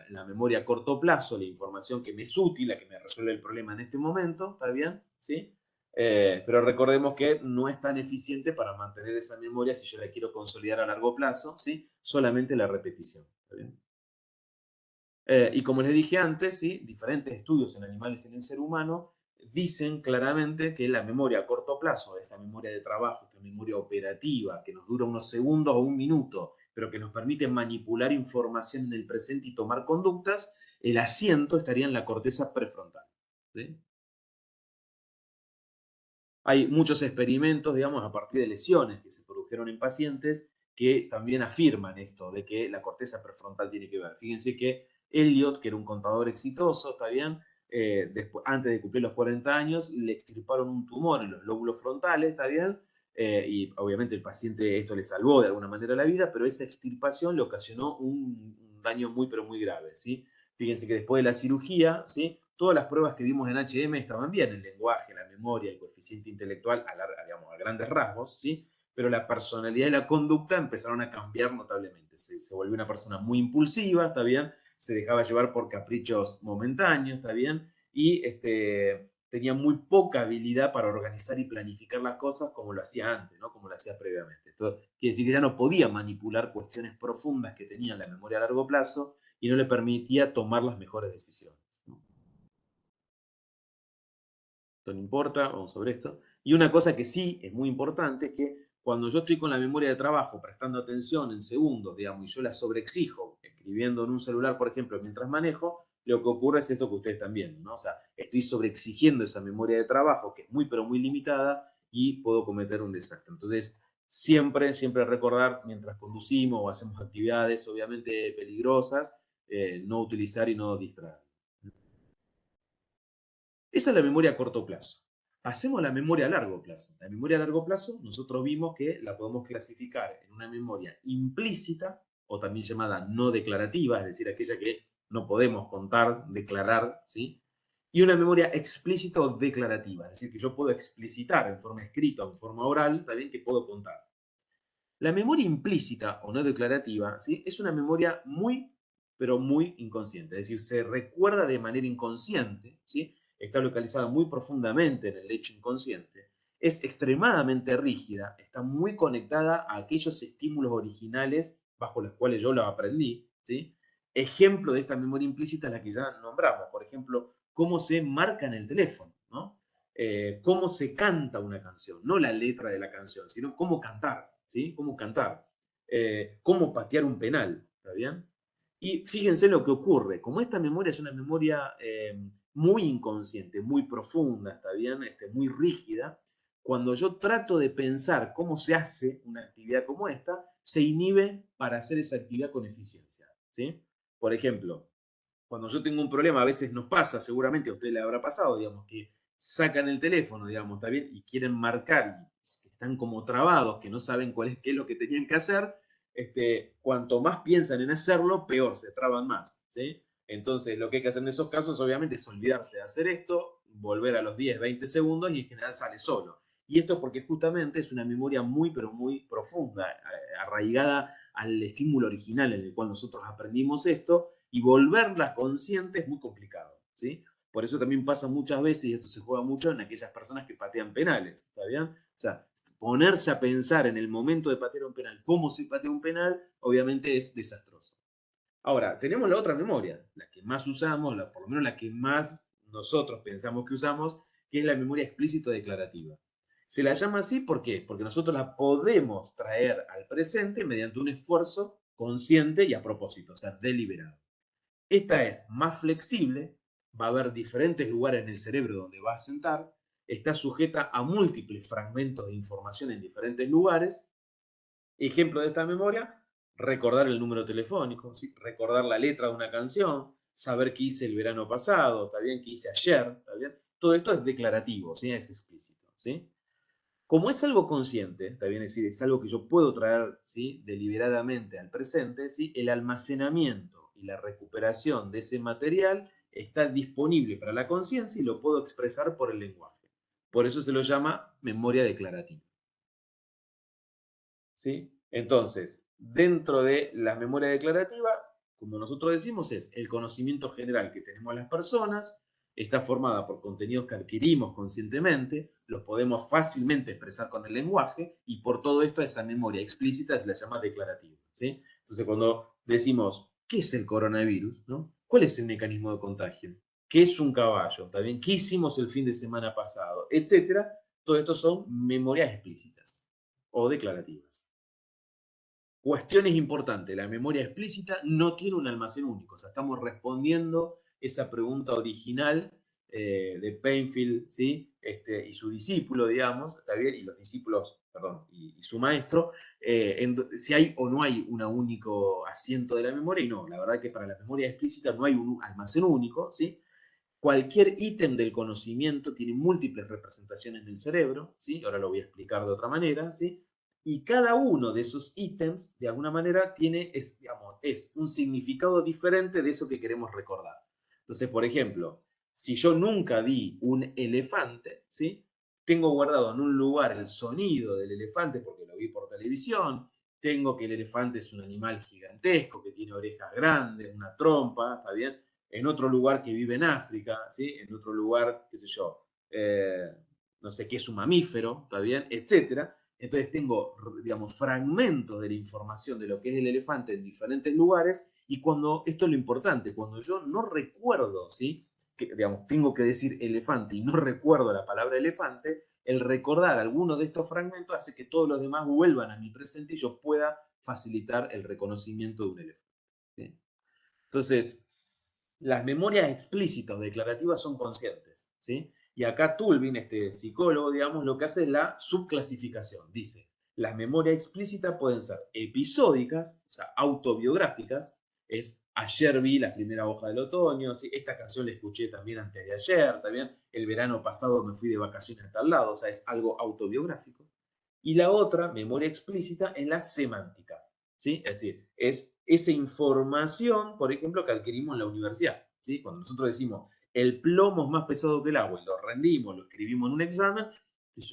la memoria a corto plazo, la información que me es útil, la que me resuelve el problema en este momento, ¿está bien? ¿Sí? Pero recordemos que no es tan eficiente para mantener esa memoria si yo la quiero consolidar a largo plazo, ¿sí? Solamente la repetición, ¿está bien? Y como les dije antes, ¿sí? Diferentes estudios en animales y en el ser humano dicen claramente que la memoria a corto plazo, esa memoria de trabajo, esta memoria operativa que nos dura unos segundos o un minuto, pero que nos permite manipular información en el presente y tomar conductas, el asiento estaría en la corteza prefrontal, ¿sí? Hay muchos experimentos, digamos, a partir de lesiones que se produjeron en pacientes que también afirman esto, de que la corteza prefrontal tiene que ver. Fíjense que Elliot, que era un contador exitoso, ¿está bien? Antes de cumplir los 40 años, le extirparon un tumor en los lóbulos frontales, ¿está bien? Y obviamente el paciente esto le salvó de alguna manera la vida, pero esa extirpación le ocasionó un daño muy, pero muy grave, ¿sí? Fíjense que después de la cirugía, ¿sí? Todas las pruebas que vimos en HM estaban bien, el lenguaje, la memoria, el coeficiente intelectual, digamos, a grandes rasgos, ¿sí? Pero la personalidad y la conducta empezaron a cambiar notablemente. Se volvió una persona muy impulsiva, ¿está bien? Se dejaba llevar por caprichos momentáneos, ¿está bien? Y tenía muy poca habilidad para organizar y planificar las cosas como lo hacía antes, ¿no? Como lo hacía previamente. Esto quiere decir que ya no podía manipular cuestiones profundas que tenía en la memoria a largo plazo y no le permitía tomar las mejores decisiones, ¿no? Esto no importa, vamos sobre esto. Y una cosa que sí es muy importante es que cuando yo estoy con la memoria de trabajo prestando atención en segundos, digamos, y yo la sobreexijo escribiendo en un celular, por ejemplo, mientras manejo, lo que ocurre es esto que ustedes están viendo, ¿no? O sea, estoy sobreexigiendo esa memoria de trabajo que es muy, pero muy limitada y puedo cometer un desastre. Entonces, siempre, siempre recordar mientras conducimos o hacemos actividades obviamente peligrosas, no utilizar y no distraer. Esa es la memoria a corto plazo. Pasemos a la memoria a largo plazo. La memoria a largo plazo, nosotros vimos que la podemos clasificar en una memoria implícita, o también llamada no declarativa, es decir, aquella que no podemos contar, declarar, ¿sí? Y una memoria explícita o declarativa, es decir, que yo puedo explicitar en forma escrita o en forma oral, también que puedo contar. La memoria implícita o no declarativa, ¿sí? Es una memoria muy, pero muy inconsciente. Es decir, se recuerda de manera inconsciente, ¿sí? Está localizada muy profundamente en el lecho inconsciente. Es extremadamente rígida, está muy conectada a aquellos estímulos originales bajo los cuales yo lo aprendí, ¿sí? Ejemplo de esta memoria implícita es la que ya nombramos. Por ejemplo, cómo se marca en el teléfono, ¿no? Cómo se canta una canción, no la letra de la canción, sino cómo cantar, ¿sí? Cómo cantar, cómo patear un penal, ¿está bien? Y fíjense lo que ocurre, como esta memoria es una memoria muy inconsciente, muy profunda, ¿está bien? Muy rígida, cuando yo trato de pensar cómo se hace una actividad como esta, se inhibe para hacer esa actividad con eficiencia, ¿sí? Por ejemplo, cuando yo tengo un problema, a veces nos pasa, seguramente a usted le habrá pasado, digamos, que sacan el teléfono, digamos, está bien, y quieren marcar, y están como trabados, que no saben qué es lo que tenían que hacer, cuanto más piensan en hacerlo, peor, se traban más, ¿sí? Entonces, lo que hay que hacer en esos casos, obviamente, es olvidarse de hacer esto, volver a los 10, 20 segundos y en general sale solo. Y esto porque justamente es una memoria muy, pero muy profunda, arraigada al estímulo original en el cual nosotros aprendimos esto, y volverla consciente es muy complicado, ¿sí? Por eso también pasa muchas veces, y esto se juega mucho en aquellas personas que patean penales, ¿está bien? O sea, ponerse a pensar en el momento de patear un penal, cómo se patea un penal, obviamente es desastroso. Ahora, tenemos la otra memoria, la que más usamos, por lo menos la que más nosotros pensamos que usamos, que es la memoria explícita declarativa. Se la llama así, ¿por qué? Porque nosotros la podemos traer al presente mediante un esfuerzo consciente y a propósito, o sea, deliberado. Esta es más flexible, va a haber diferentes lugares en el cerebro donde va a sentar, está sujeta a múltiples fragmentos de información en diferentes lugares. Ejemplo de esta memoria, recordar el número telefónico, ¿sí? Recordar la letra de una canción, saber qué hice el verano pasado, ¿está bien? ¿Qué hice ayer? ¿Está bien? Todo esto es declarativo, ¿sí? Es explícito, ¿sí? Como es algo consciente, está bien, es decir, es algo que yo puedo traer, ¿sí? Deliberadamente al presente, ¿sí? El almacenamiento y la recuperación de ese material está disponible para la conciencia y lo puedo expresar por el lenguaje. Por eso se lo llama memoria declarativa. ¿Sí? Entonces, dentro de la memoria declarativa, como nosotros decimos, es el conocimiento general que tenemos las personas, está formada por contenidos que adquirimos conscientemente, los podemos fácilmente expresar con el lenguaje y por todo esto esa memoria explícita se la llama declarativa. ¿Sí? Entonces, cuando decimos, ¿qué es el coronavirus? ¿No? ¿Cuál es el mecanismo de contagio? ¿Qué es un caballo? ¿Está bien? ¿Qué hicimos el fin de semana pasado? Etcétera. Todo esto son memorias explícitas o declarativas. Cuestiones importantes, la memoria explícita no tiene un almacén único, o sea, estamos respondiendo esa pregunta original de Painfield, ¿sí? Y su discípulo, digamos, ¿está bien? Y los discípulos, perdón, y su maestro, si hay o no hay un único asiento de la memoria, y no, la verdad que para la memoria explícita no hay un almacén único, ¿sí? Cualquier ítem del conocimiento tiene múltiples representaciones en el cerebro, ¿sí? Ahora lo voy a explicar de otra manera, ¿sí? Y cada uno de esos ítems, de alguna manera, digamos, es un significado diferente de eso que queremos recordar. Entonces, por ejemplo, si yo nunca vi un elefante, ¿sí? Tengo guardado en un lugar el sonido del elefante porque lo vi por televisión, tengo que el elefante es un animal gigantesco, que tiene orejas grandes, una trompa, ¿está bien? En otro lugar que vive en África, ¿sí? En otro lugar, qué sé yo, no sé qué es un mamífero, ¿está bien? Etcétera. Entonces tengo, digamos, fragmentos de la información de lo que es el elefante en diferentes lugares y cuando, esto es lo importante, cuando yo no recuerdo, ¿sí? Que, digamos, tengo que decir elefante y no recuerdo la palabra elefante, el recordar alguno de estos fragmentos hace que todos los demás vuelvan a mi presente y yo pueda facilitar el reconocimiento de un elefante. ¿Sí? Entonces, las memorias explícitas o declarativas son conscientes, ¿sí? Y acá Tulvin, este psicólogo, digamos, lo que hace es la subclasificación. Dice, las memorias explícitas pueden ser episódicas, o sea, autobiográficas, es ayer vi la primera hoja del otoño, ¿sí? Esta canción la escuché también antes de ayer, también el verano pasado me fui de vacaciones a tal lado, o sea, es algo autobiográfico. Y la otra, memoria explícita, en la semántica, ¿sí? Es decir, es esa información, por ejemplo, que adquirimos en la universidad, ¿sí? Cuando nosotros decimos, el plomo es más pesado que el agua y lo rendimos, lo escribimos en un examen,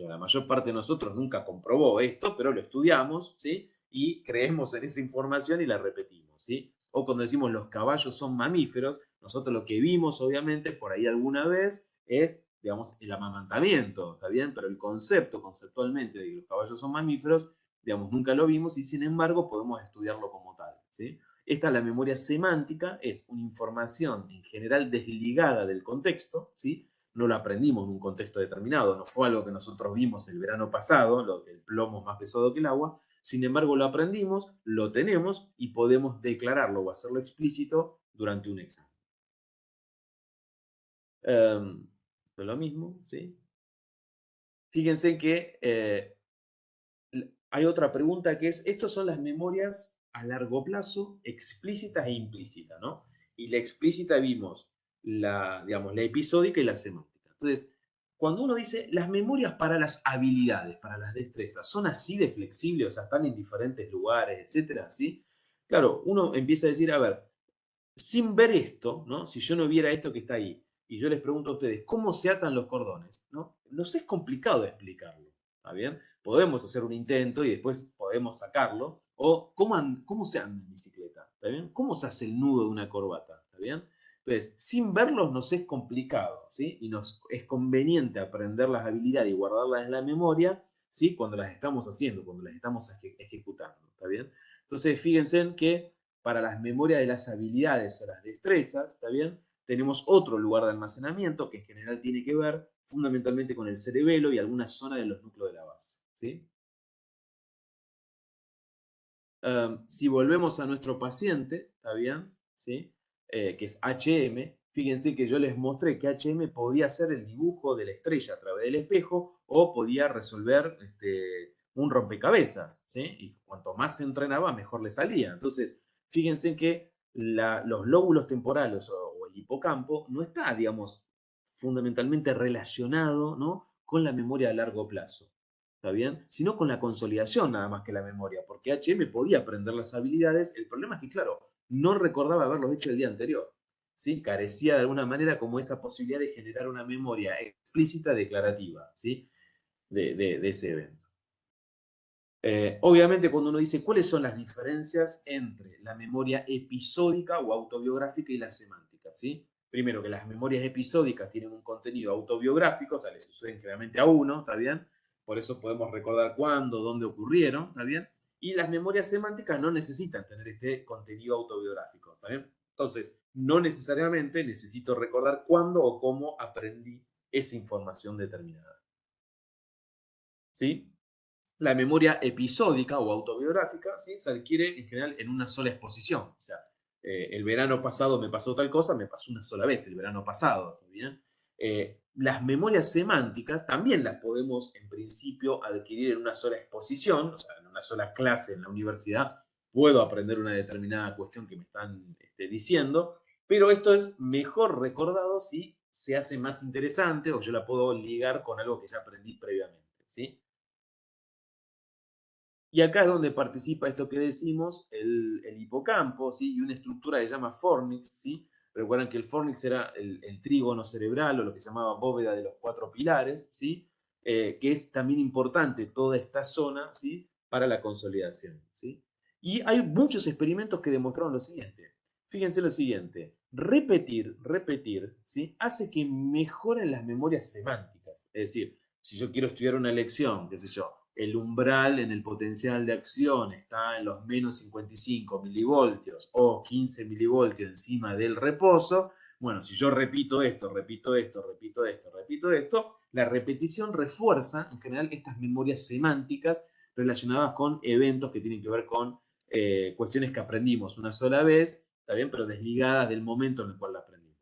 la mayor parte de nosotros nunca comprobó esto, pero lo estudiamos, ¿sí? Y creemos en esa información y la repetimos, ¿sí? O cuando decimos los caballos son mamíferos, nosotros lo que vimos, obviamente, por ahí alguna vez, es, digamos, el amamantamiento, ¿está bien? Pero el concepto, conceptualmente, de que los caballos son mamíferos, digamos, nunca lo vimos y sin embargo podemos estudiarlo como tal, ¿sí? Esta es la memoria semántica, es una información en general desligada del contexto, ¿sí? No lo aprendimos en un contexto determinado, no fue algo que nosotros vimos el verano pasado, lo que el plomo es más pesado que el agua, sin embargo lo aprendimos, lo tenemos y podemos declararlo o hacerlo explícito durante un examen. Es lo mismo, ¿sí? Fíjense que hay otra pregunta que es, ¿estas son las memorias a largo plazo explícitas e implícitas, ¿no? Y la explícita vimos digamos, la episódica y la semántica. Entonces, cuando uno dice las memorias para las habilidades, para las destrezas, son así de flexibles, o sea, están en diferentes lugares, etcétera, ¿sí? Claro, uno empieza a decir, a ver, sin ver esto, ¿no? Si yo no viera esto que está ahí, y yo les pregunto a ustedes, ¿cómo se atan los cordones? ¿No? Nos es complicado explicarlo, ¿está bien? Podemos hacer un intento y después podemos sacarlo, o cómo se anda en bicicleta, ¿está bien? ¿Cómo se hace el nudo de una corbata? ¿Está bien? Entonces, sin verlos nos es complicado, ¿sí? Y nos es conveniente aprender las habilidades y guardarlas en la memoria ¿sí? Cuando las estamos haciendo, cuando las estamos ejecutando, ¿está bien? Entonces, fíjense en que para las memorias de las habilidades o las destrezas, ¿está bien? Tenemos otro lugar de almacenamiento que en general tiene que ver fundamentalmente con el cerebelo y alguna zona de los núcleos de la base, ¿sí? Si volvemos a nuestro paciente, ¿está bien? ¿Sí? Que es HM, fíjense que yo les mostré que HM podía hacer el dibujo de la estrella a través del espejo o podía resolver un rompecabezas, ¿sí? Y cuanto más se entrenaba, mejor le salía. Entonces, fíjense que los lóbulos temporales o el hipocampo no está, digamos, fundamentalmente relacionado, ¿no?, con la memoria a largo plazo. ¿Está bien? Sino con la consolidación nada más que la memoria, porque HM podía aprender las habilidades, el problema es que, claro, no recordaba haberlo hecho el día anterior, ¿sí? Carecía de alguna manera como esa posibilidad de generar una memoria explícita declarativa, ¿sí? De ese evento. Obviamente cuando uno dice cuáles son las diferencias entre la memoria episódica o autobiográfica y la semántica, ¿sí? Primero, que las memorias episódicas tienen un contenido autobiográfico, o sea, le suceden generalmente a uno, ¿está bien? Por eso podemos recordar cuándo, dónde ocurrieron, ¿está bien? Y las memorias semánticas no necesitan tener este contenido autobiográfico, ¿está bien? Entonces, no necesariamente necesito recordar cuándo o cómo aprendí esa información determinada, ¿sí? La memoria episódica o autobiográfica, ¿sí?, se adquiere en general en una sola exposición. O sea, el verano pasado me pasó tal cosa, me pasó una sola vez, el verano pasado. ¿Está bien? Las memorias semánticas también las podemos en principio adquirir en una sola exposición, o sea, en una sola clase en la universidad. Puedo aprender una determinada cuestión que me están diciendo, pero esto es mejor recordado si se hace más interesante o yo la puedo ligar con algo que ya aprendí previamente, ¿sí? Y acá es donde participa esto que decimos, el hipocampo, ¿sí? Y una estructura que se llama fornix, ¿sí? Recuerdan que el fornix era el trígono cerebral o lo que se llamaba bóveda de los cuatro pilares, ¿sí? Que es también importante toda esta zona, ¿sí?, para la consolidación, ¿sí? Y hay muchos experimentos que demostraron lo siguiente. Fíjense lo siguiente, repetir, ¿sí?, hace que mejoren las memorias semánticas. Es decir, si yo quiero estudiar una lección, qué sé yo, el umbral en el potencial de acción está en los menos 55 milivoltios o 15 milivoltios encima del reposo, bueno, si yo repito esto, repito esto, la repetición refuerza en general estas memorias semánticas relacionadas con eventos que tienen que ver con cuestiones que aprendimos una sola vez, está bien, pero desligadas del momento en el cual la aprendimos.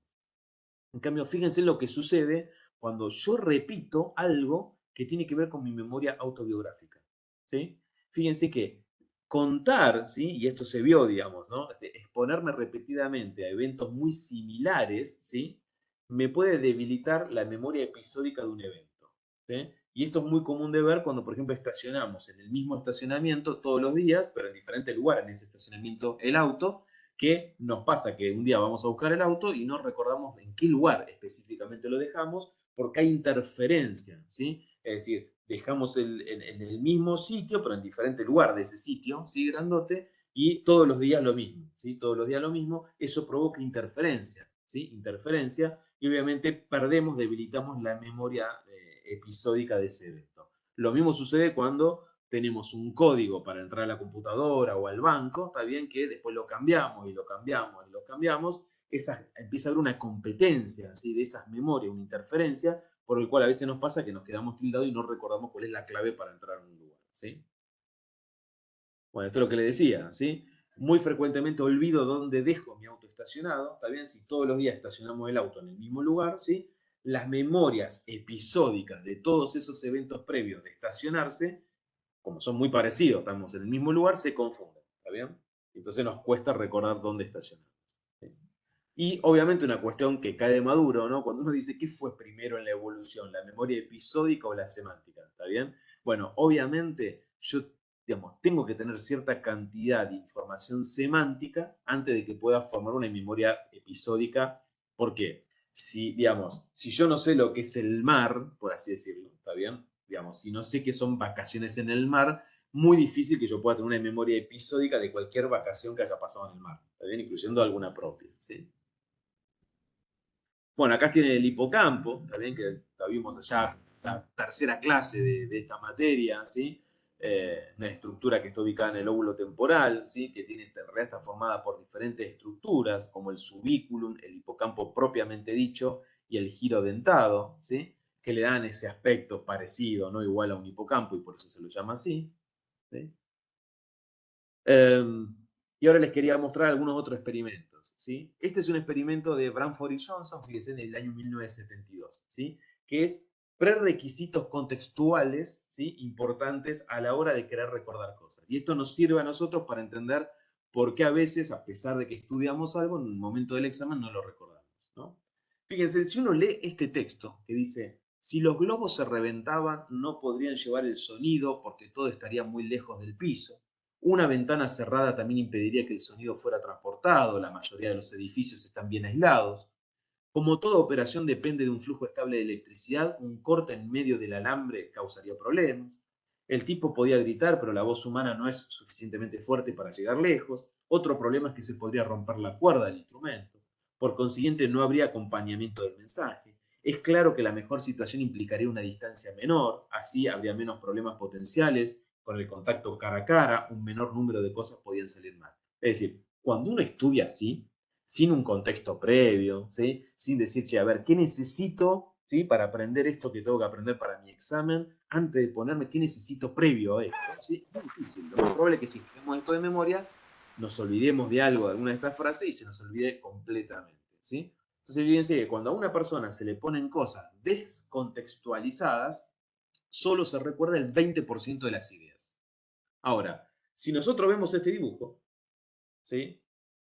En cambio, fíjense lo que sucede cuando yo repito algo que tiene que ver con mi memoria autobiográfica, ¿sí? Fíjense que contar, ¿sí?, y esto se vio, digamos, ¿no?, exponerme repetidamente a eventos muy similares, ¿sí?, me puede debilitar la memoria episódica de un evento, ¿sí? Y esto es muy común de ver cuando, por ejemplo, estacionamos en el mismo estacionamiento todos los días, pero en diferente lugar en ese estacionamiento el auto, que nos pasa que un día vamos a buscar el auto y no recordamos en qué lugar específicamente lo dejamos porque hay interferencia, ¿sí? Es decir, dejamos en el mismo sitio, pero en diferente lugar de ese sitio, ¿sí?, grandote, y todos los días lo mismo, ¿sí? Todos los días lo mismo, eso provoca interferencia, ¿sí? Interferencia, y obviamente perdemos, debilitamos la memoria episódica de ese evento. Lo mismo sucede cuando tenemos un código para entrar a la computadora o al banco, está bien que después lo cambiamos y lo cambiamos y lo cambiamos, empieza a haber una competencia, ¿sí?, de esas memorias, una interferencia, por el cual a veces nos pasa que nos quedamos tildados y no recordamos cuál es la clave para entrar a un lugar, ¿sí? Bueno, esto es lo que le decía, ¿sí? Muy frecuentemente olvido dónde dejo mi auto estacionado, ¿está bien? Si todos los días estacionamos el auto en el mismo lugar, ¿sí? Las memorias episódicas de todos esos eventos previos de estacionarse, como son muy parecidos, estamos en el mismo lugar, se confunden, ¿está bien? Entonces nos cuesta recordar dónde estacionar. ¿Sí? Y obviamente una cuestión que cae de maduro, ¿no? Cuando uno dice, ¿qué fue primero en la evolución? ¿La memoria episódica o la semántica? ¿Está bien? Bueno, obviamente yo, digamos, tengo que tener cierta cantidad de información semántica antes de que pueda formar una memoria episódica. ¿Por qué? Si, digamos, si yo no sé lo que es el mar, por así decirlo, ¿está bien? Digamos, si no sé qué son vacaciones en el mar, muy difícil que yo pueda tener una memoria episódica de cualquier vacación que haya pasado en el mar, ¿está bien? Incluyendo alguna propia, ¿sí? Bueno, acá tiene el hipocampo, también que lo vimos allá la tercera clase de esta materia, ¿sí? Una estructura que está ubicada en el óvulo temporal, ¿sí? Que tiene, en realidad está formada por diferentes estructuras, como el subiculum, el hipocampo propiamente dicho, y el giro dentado, ¿sí? Que le dan ese aspecto parecido, no igual a un hipocampo, y por eso se lo llama así, ¿sí? Y ahora les quería mostrar algunos otros experimentos, ¿sí? Este es un experimento de Branford y Johnson, fíjense, en el año 1972, ¿sí? Que es prerequisitos contextuales, ¿sí? Importantes a la hora de querer recordar cosas. Y esto nos sirve a nosotros para entender por qué a veces, a pesar de que estudiamos algo, en el momento del examen no lo recordamos, ¿no? Fíjense, si uno lee este texto que dice, si los globos se reventaban, no podrían llevar el sonido porque todo estaría muy lejos del piso. Una ventana cerrada también impediría que el sonido fuera transportado, la mayoría de los edificios están bien aislados. Como toda operación depende de un flujo estable de electricidad, un corte en medio del alambre causaría problemas. El tipo podía gritar, pero la voz humana no es suficientemente fuerte para llegar lejos. Otro problema es que se podría romper la cuerda del instrumento. Por consiguiente, no habría acompañamiento del mensaje. Es claro que la mejor situación implicaría una distancia menor, así habría menos problemas potenciales con el contacto cara a cara, un menor número de cosas podían salir mal. Es decir, cuando uno estudia así, sin un contexto previo, ¿sí? Sin decir, che, a ver, ¿qué necesito, ¿sí? Para aprender esto que tengo que aprender para mi examen? Antes de ponerme, ¿qué necesito previo a esto? ¿Sí? Es muy difícil. Lo más probable es que si escribimos esto de memoria, nos olvidemos de algo, de alguna de estas frases y se nos olvide completamente, ¿sí? Entonces, fíjense que cuando a una persona se le ponen cosas descontextualizadas, solo se recuerda el 20% de las ideas. Ahora, si nosotros vemos este dibujo, ¿sí?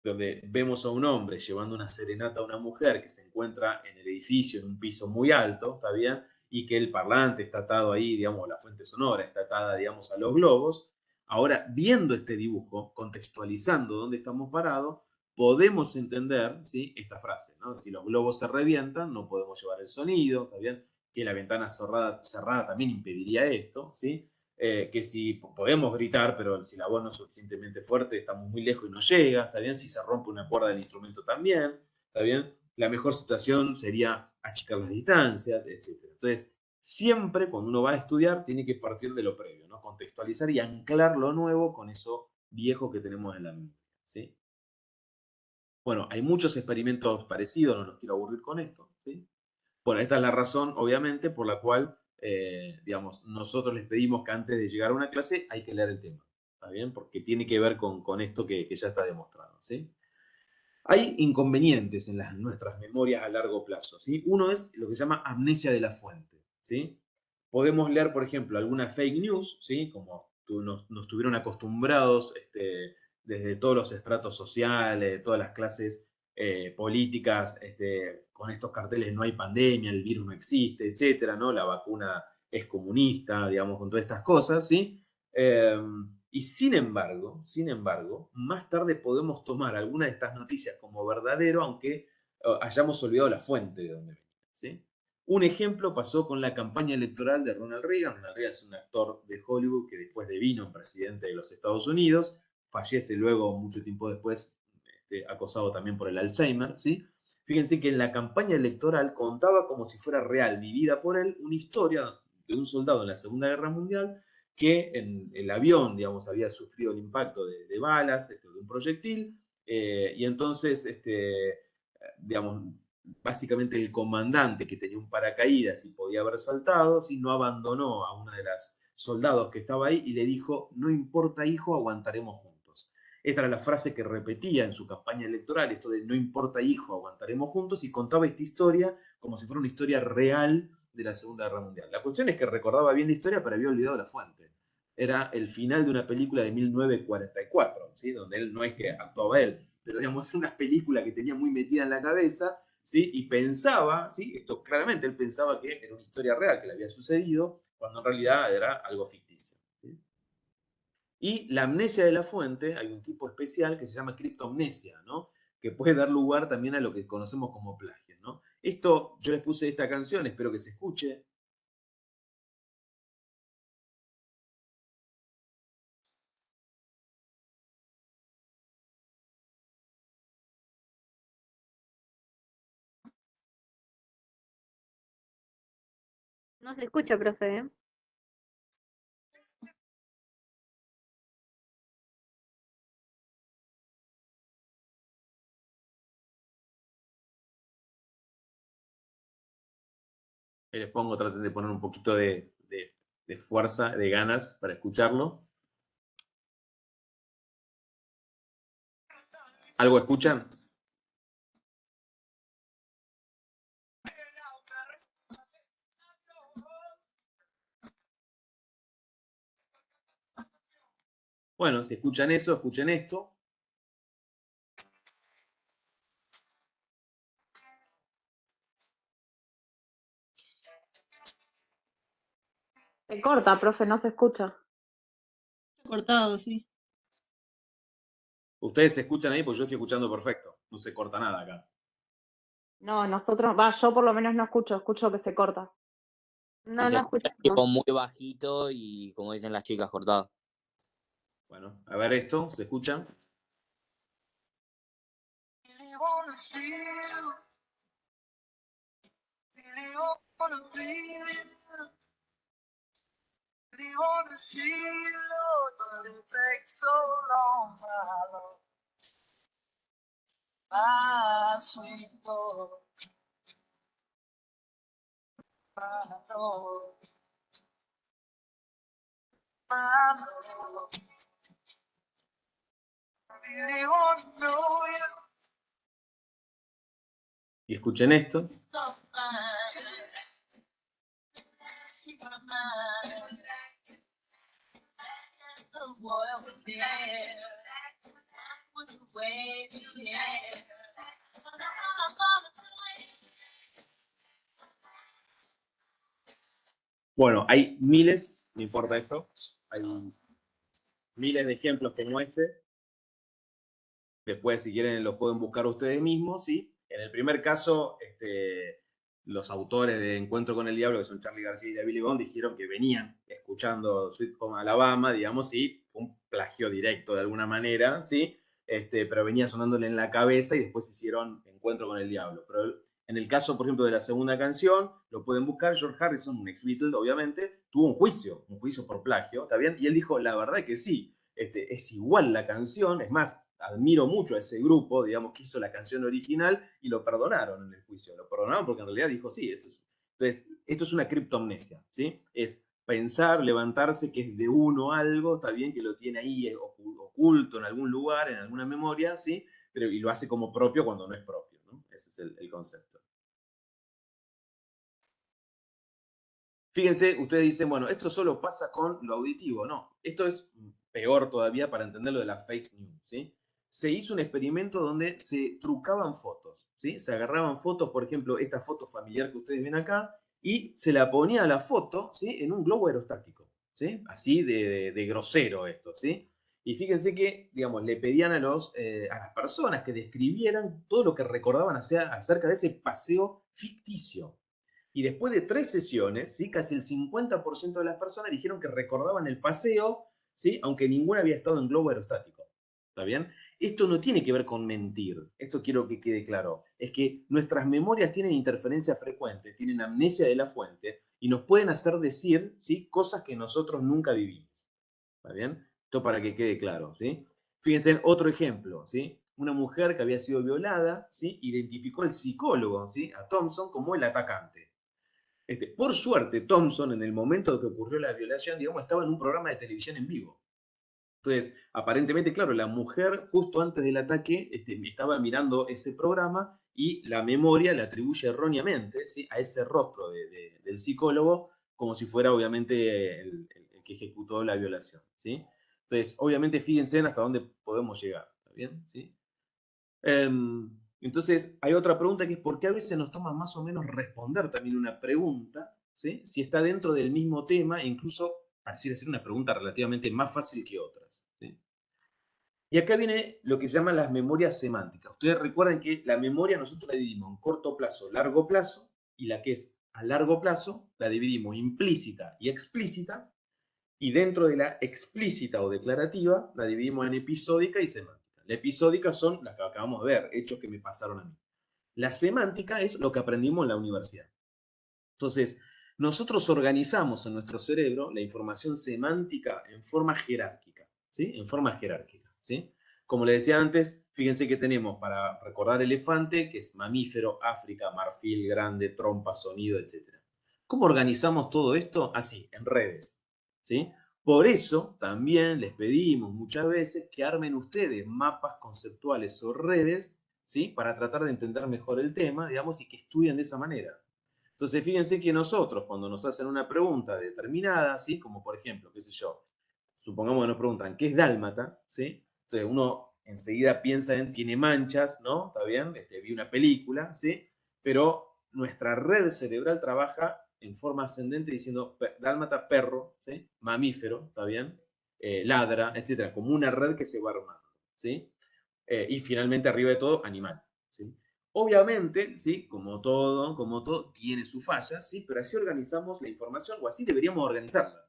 Donde vemos a un hombre llevando una serenata a una mujer que se encuentra en el edificio en un piso muy alto, ¿está bien? Y que el parlante está atado ahí, digamos, la fuente sonora está atada, digamos, a los globos. Ahora, viendo este dibujo, contextualizando dónde estamos parados, podemos entender, ¿sí? Esta frase, ¿no? Si los globos se revientan, no podemos llevar el sonido, ¿está bien? Que la ventana cerrada también impediría esto, ¿sí? Que si podemos gritar, pero si la voz no es suficientemente fuerte, estamos muy lejos y no llega, ¿está bien? Si se rompe una cuerda del instrumento también, ¿está bien? La mejor situación sería achicar las distancias, etc. Entonces, siempre cuando uno va a estudiar, tiene que partir de lo previo, ¿no? Contextualizar y anclar lo nuevo con eso viejo que tenemos en la mente, ¿sí? Bueno, hay muchos experimentos parecidos, no los quiero aburrir con esto, ¿sí? Bueno, esta es la razón, obviamente, por la cual, digamos, nosotros les pedimos que antes de llegar a una clase hay que leer el tema, ¿está bien? Porque tiene que ver con esto que ya está demostrado, ¿sí? Hay inconvenientes en nuestras memorias a largo plazo, ¿sí? Uno es lo que se llama amnesia de la fuente, ¿sí? Podemos leer, por ejemplo, alguna fake news, ¿sí? Como nos tuvieron acostumbrados desde todos los estratos sociales, todas las clases políticas, con estos carteles no hay pandemia, el virus no existe, etcétera, ¿no? La vacuna es comunista, digamos, con todas estas cosas, ¿sí? Eh, y sin embargo, más tarde podemos tomar alguna de estas noticias como verdadero, aunque hayamos olvidado la fuente de donde venía, ¿sí? Un ejemplo pasó con la campaña electoral de Ronald Reagan. Ronald Reagan es un actor de Hollywood que después devino presidente de los Estados Unidos, fallece luego, mucho tiempo después, acosado también por el Alzheimer, ¿sí? Fíjense que en la campaña electoral contaba como si fuera real, vivida por él, una historia de un soldado en la Segunda Guerra Mundial que en el avión, digamos, había sufrido el impacto de balas, de un proyectil, y entonces, digamos, básicamente el comandante que tenía un paracaídas y podía haber saltado, ¿sí? No abandonó a una de las soldados que estaba ahí y le dijo, no importa hijo, aguantaremos juntos. Esta era la frase que repetía en su campaña electoral, esto de no importa hijo, aguantaremos juntos, y contaba esta historia como si fuera una historia real de la Segunda Guerra Mundial. La cuestión es que recordaba bien la historia, pero había olvidado la fuente. Era el final de una película de 1944, ¿sí? Donde él no es que actuaba él, pero digamos, es una película que tenía muy metida en la cabeza, ¿sí? Y pensaba, ¿sí? Esto claramente él pensaba que era una historia real, que le había sucedido, cuando en realidad era algo ficticio, ¿sí? Y la amnesia de la fuente, hay un tipo especial que se llama criptomnesia, ¿no? Que puede dar lugar también a lo que conocemos como plagio, ¿no? Esto, yo les puse esta canción, espero que se escuche. No se escucha, profe, ¿eh? Ahí les pongo, traten de poner un poquito de fuerza, de ganas para escucharlo. ¿Algo escuchan? Bueno, si escuchan eso, escuchen esto. Se corta, profe, no se escucha. Cortado, sí. Ustedes se escuchan ahí porque yo estoy escuchando perfecto. No se corta nada acá. No, nosotros, yo por lo menos no escucho, escucho que se corta. No, Y se no escucha escuchamos. tipo muy bajito y, como dicen las chicas, cortado. Bueno, a ver esto, ¿se escuchan? Y escuchen esto. Bueno, hay miles, no importa esto, hay miles de ejemplos como este. Después, si quieren, los pueden buscar ustedes mismos, ¿sí? En el primer caso, los autores de Encuentro con el Diablo, que son Charlie García y Billy Bond, dijeron que venían escuchando Sweet Home Alabama, digamos, sí, un plagio directo de alguna manera, ¿sí? Pero venía sonándole en la cabeza y después hicieron Encuentro con el Diablo. Pero en el caso, por ejemplo, de la segunda canción, lo pueden buscar. George Harrison, un ex Beatle, obviamente, tuvo un juicio por plagio, ¿está bien? Y él dijo, la verdad que sí, es igual la canción, es más, admiro mucho a ese grupo, digamos, que hizo la canción original y lo perdonaron en el juicio. Lo perdonaron porque en realidad dijo, sí, entonces, esto es una criptomnesia, ¿sí? Es pensar, levantarse que es de uno algo, está bien que lo tiene ahí oculto en algún lugar, en alguna memoria, ¿sí? Pero, y lo hace como propio cuando no es propio, ¿no? Ese es el concepto. Fíjense, ustedes dicen, bueno, esto solo pasa con lo auditivo. No, esto es peor todavía para entender lo de las fake news, ¿sí? Se hizo un experimento donde se trucaban fotos, ¿sí? Se agarraban fotos, por ejemplo, esta foto familiar que ustedes ven acá, y se la ponía a la foto, ¿sí? En un globo aerostático, ¿sí? Así de grosero esto, ¿sí? Y fíjense que, digamos, le pedían a las personas que describieran todo lo que recordaban acerca de ese paseo ficticio. Y después de 3 sesiones, ¿sí? Casi el 50% de las personas dijeron que recordaban el paseo, ¿sí? Aunque ninguna había estado en globo aerostático. ¿Está bien? Esto no tiene que ver con mentir. Esto quiero que quede claro. Es que nuestras memorias tienen interferencias frecuentes, tienen amnesia de la fuente y nos pueden hacer decir, ¿sí? Cosas que nosotros nunca vivimos. ¿Está bien? Esto para que quede claro, ¿sí? Fíjense en otro ejemplo, ¿sí? Una mujer que había sido violada, ¿sí? Identificó al psicólogo, ¿sí? A Thompson como el atacante. Por suerte, Thompson, en el momento que ocurrió la violación, digamos, estaba en un programa de televisión en vivo. Entonces, aparentemente, claro, la mujer justo antes del ataque estaba mirando ese programa y la memoria le atribuye erróneamente, ¿sí? A ese rostro del psicólogo como si fuera obviamente el que ejecutó la violación, ¿sí? Entonces, obviamente, fíjense hasta dónde podemos llegar, ¿está bien? ¿Sí? Entonces, hay otra pregunta que es por qué a veces nos toma más o menos responder también una pregunta, ¿sí? Si está dentro del mismo tema e incluso pareciera ser una pregunta relativamente más fácil que otras, ¿sí? Y acá viene lo que se llaman las memorias semánticas. Ustedes recuerden que la memoria nosotros la dividimos en corto plazo, largo plazo, y la que es a largo plazo la dividimos implícita y explícita, y dentro de la explícita o declarativa la dividimos en episódica y semántica. La episódica son las que acabamos de ver, hechos que me pasaron a mí. La semántica es lo que aprendimos en la universidad. Entonces, nosotros organizamos en nuestro cerebro la información semántica en forma jerárquica, ¿sí? En forma jerárquica, ¿sí? Como les decía antes, fíjense que tenemos para recordar elefante, que es mamífero, África, marfil, grande, trompa, sonido, etc. ¿Cómo organizamos todo esto? Así, en redes, ¿sí? Por eso también les pedimos muchas veces que armen ustedes mapas conceptuales o redes, ¿sí? Para tratar de entender mejor el tema, digamos, y que estudien de esa manera. Entonces, fíjense que nosotros, cuando nos hacen una pregunta determinada, ¿sí? Como por ejemplo, qué sé yo, supongamos que nos preguntan, ¿qué es dálmata? ¿Sí? Entonces, uno enseguida piensa en, tiene manchas, ¿no? ¿Está bien? Vi una película, ¿sí? Pero nuestra red cerebral trabaja en forma ascendente diciendo, dálmata, perro, ¿sí? Mamífero, ¿está bien? Ladra, etcétera, como una red que se va armando, ¿sí? Y finalmente, arriba de todo, animal, ¿sí? Obviamente, ¿sí? Como todo, tiene sus fallas, ¿sí? Pero así organizamos la información, o así deberíamos organizarla,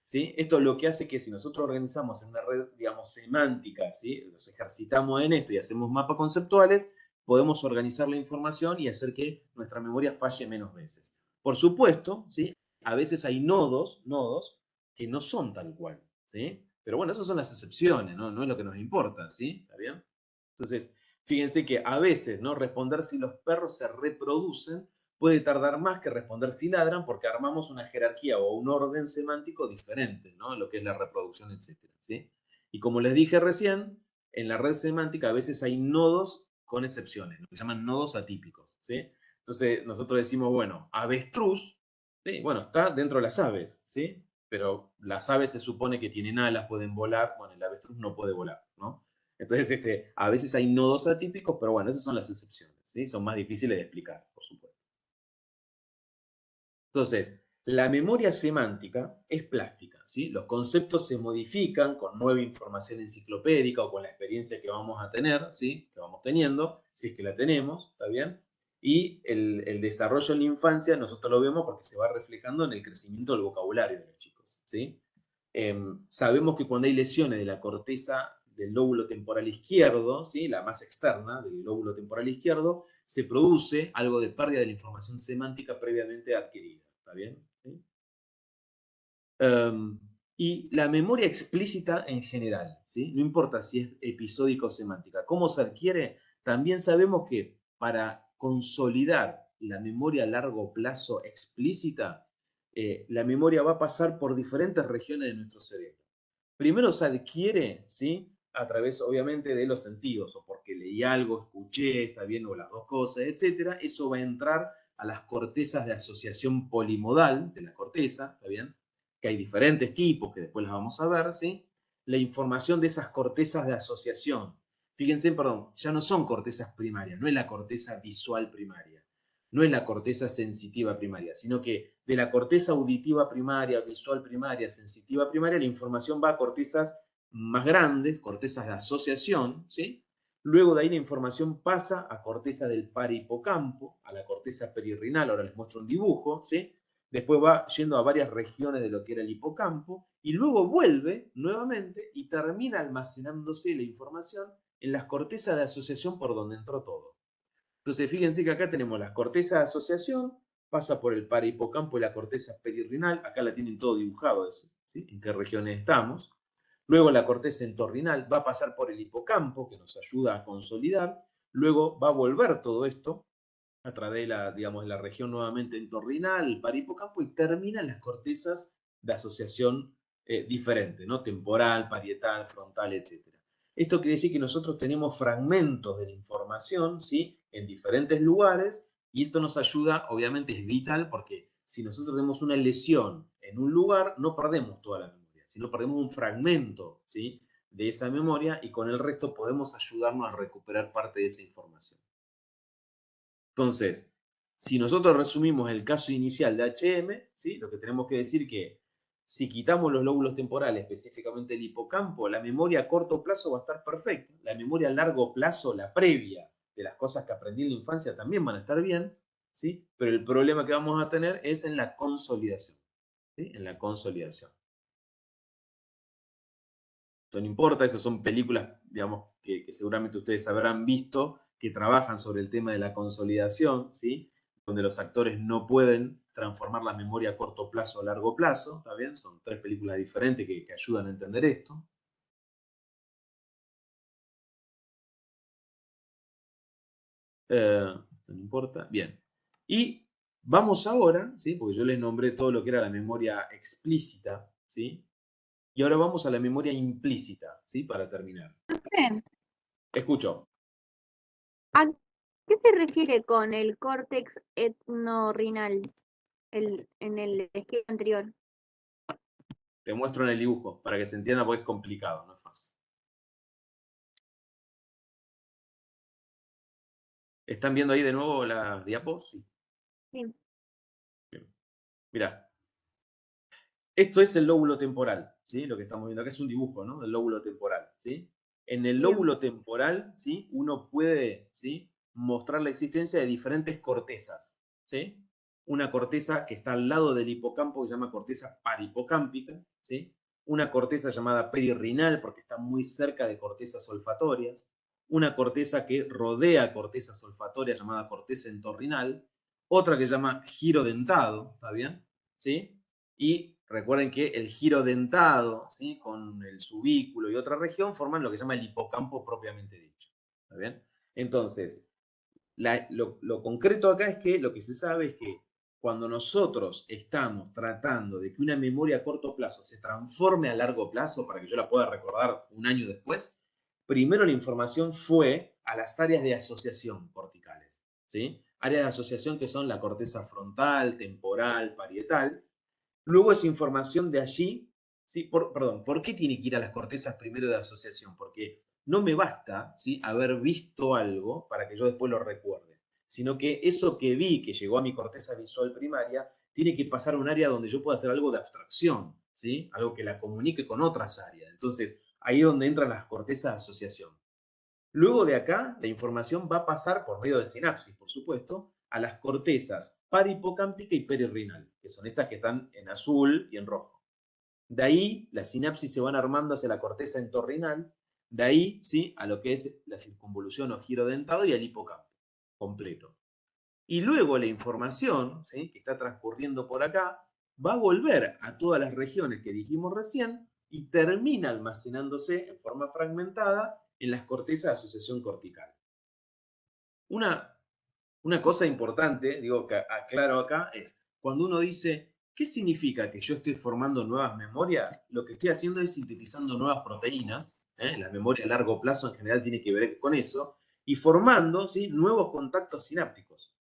¿sí? Esto es lo que hace que si nosotros organizamos en una red, digamos, semántica, ¿sí? Nos ejercitamos en esto y hacemos mapas conceptuales, podemos organizar la información y hacer que nuestra memoria falle menos veces. Por supuesto, ¿sí? A veces hay nodos que no son tal cual, ¿sí? Pero bueno, esas son las excepciones, ¿no? No es lo que nos importa, ¿sí? ¿Está bien? Entonces, fíjense que a veces, ¿no? Responder si los perros se reproducen puede tardar más que responder si ladran porque armamos una jerarquía o un orden semántico diferente, ¿no? Lo que es la reproducción, etcétera, ¿sí? Y como les dije recién, en la red semántica a veces hay nodos con excepciones, lo que llaman nodos atípicos, ¿sí? Entonces nosotros decimos, bueno, avestruz, ¿sí? Bueno, está dentro de las aves, ¿sí? Pero las aves se supone que tienen alas, pueden volar, bueno, el avestruz no puede volar, ¿no? Entonces, a veces hay nodos atípicos, pero bueno, esas son las excepciones, ¿sí? Son más difíciles de explicar, por supuesto. Entonces, la memoria semántica es plástica, ¿sí? Los conceptos se modifican con nueva información enciclopédica o con la experiencia que vamos a tener, ¿sí? Que vamos teniendo, si es que la tenemos, ¿está bien? Y el desarrollo en la infancia nosotros lo vemos porque se va reflejando en el crecimiento del vocabulario de los chicos, ¿sí? Sabemos que cuando hay lesiones de la corteza del lóbulo temporal izquierdo, ¿sí? La más externa del lóbulo temporal izquierdo, se produce algo de pérdida de la información semántica previamente adquirida. ¿Está bien? ¿Sí? Um, y la memoria explícita en general, ¿sí? No importa si es episódica o semántica. ¿Cómo se adquiere? También sabemos que para consolidar la memoria a largo plazo explícita, la memoria va a pasar por diferentes regiones de nuestro cerebro. Primero se adquiere, ¿sí? A través, obviamente, de los sentidos, o porque leí algo, escuché, está bien, o las dos cosas, etcétera. Eso va a entrar a las cortezas de asociación polimodal de la corteza, ¿está bien? Que hay diferentes tipos, que después las vamos a ver, ¿sí? La información de esas cortezas de asociación. Fíjense, perdón, ya no son cortezas primarias, no es la corteza visual primaria, no es la corteza sensitiva primaria, sino que de la corteza auditiva primaria, visual primaria, sensitiva primaria, la información va a cortezas más grandes, cortezas de asociación, ¿sí? Luego de ahí la información pasa a corteza del parahipocampo, a la corteza perirrinal, ahora les muestro un dibujo, ¿sí? Después va yendo a varias regiones de lo que era el hipocampo, y luego vuelve nuevamente y termina almacenándose la información en las cortezas de asociación por donde entró todo. Entonces, fíjense que acá tenemos las cortezas de asociación, pasa por el parahipocampo y la corteza perirrinal, acá la tienen todo dibujado eso, ¿sí? En qué regiones estamos. Luego la corteza entorrinal va a pasar por el hipocampo, que nos ayuda a consolidar. Luego va a volver todo esto a través de la, digamos, la región nuevamente entorrinal, el parahipocampo, y termina en las cortezas de asociación diferente, ¿no? Temporal, parietal, frontal, etc. Esto quiere decir que nosotros tenemos fragmentos de la información, ¿sí? En diferentes lugares, y esto nos ayuda, obviamente es vital, porque si nosotros tenemos una lesión en un lugar, no perdemos toda la memoria, sino perdemos un fragmento, ¿sí? De esa memoria, y con el resto podemos ayudarnos a recuperar parte de esa información. Entonces, si nosotros resumimos el caso inicial de HM, ¿sí? Lo que tenemos que decir que si quitamos los lóbulos temporales, específicamente el hipocampo, la memoria a corto plazo va a estar perfecta. La memoria a largo plazo, la previa de las cosas que aprendí en la infancia, también van a estar bien, ¿sí? Pero el problema que vamos a tener es en la consolidación, ¿sí? En la consolidación. Esto no importa, esas son películas, digamos, que seguramente ustedes habrán visto, que trabajan sobre el tema de la consolidación, ¿sí? donde los actores no pueden transformar la memoria a corto plazo a largo plazo, ¿está bien? Son 3 películas diferentes que ayudan a entender esto. Esto no importa. Bien. Y vamos ahora, ¿sí? Porque yo les nombré todo lo que era la memoria explícita, ¿sí? Y ahora vamos a la memoria implícita, ¿sí? Para terminar. Bien. Escucho. ¿A qué se refiere con el córtex etnorrinal en el esquema anterior? Te muestro en el dibujo para que se entienda porque es complicado, no es fácil. ¿Están viendo ahí de nuevo las diapos? Sí. Sí. Mirá. Esto es el lóbulo temporal, ¿sí? Lo que estamos viendo acá es un dibujo, ¿no? Del lóbulo temporal, ¿sí? En el Bien. lóbulo temporal, ¿sí? Uno puede, ¿sí? Mostrar la existencia de diferentes cortezas, ¿sí? Una corteza que está al lado del hipocampo que se llama corteza parihipocámpica, ¿sí? Una corteza llamada perirrinal porque está muy cerca de cortezas olfatorias. Una corteza que rodea cortezas olfatorias llamada corteza entorrinal. Otra que se llama giro dentado, ¿está bien? ¿Sí? Y recuerden que el giro dentado, ¿sí? Con el subículo y otra región forman lo que se llama el hipocampo propiamente dicho. ¿Está bien? Entonces, lo concreto acá es que lo que se sabe es que cuando nosotros estamos tratando de que una memoria a corto plazo se transforme a largo plazo para que yo la pueda recordar un año después, primero la información fue a las áreas de asociación corticales, ¿sí? Áreas de asociación que son la corteza frontal, temporal, parietal. Luego esa información de allí, ¿sí? Perdón, ¿por qué tiene que ir a las cortezas primero de asociación? Porque no me basta, ¿sí? Haber visto algo para que yo después lo recuerde, sino que eso que vi, que llegó a mi corteza visual primaria, tiene que pasar a un área donde yo pueda hacer algo de abstracción, ¿sí? Algo que la comunique con otras áreas. Entonces, ahí es donde entran las cortezas de asociación. Luego de acá, la información va a pasar por medio de sinapsis, por supuesto, a las cortezas parihipocámpica y perirrinal, que son estas que están en azul y en rojo. De ahí, las sinapsis se van armando hacia la corteza entorrinal, de ahí, ¿sí? A lo que es la circunvolución o giro dentado y al hipocampo, completo. Y luego la información, ¿sí? Que está transcurriendo por acá, va a volver a todas las regiones que dijimos recién y termina almacenándose en forma fragmentada en las cortezas de asociación cortical. Una cosa importante, digo que aclaro acá, es cuando uno dice, ¿qué significa que yo esté formando nuevas memorias? Lo que estoy haciendo es sintetizando nuevas proteínas, ¿eh? La memoria a largo plazo en general tiene que ver con eso, y formando, ¿sí? Nuevos contactos sinápticos,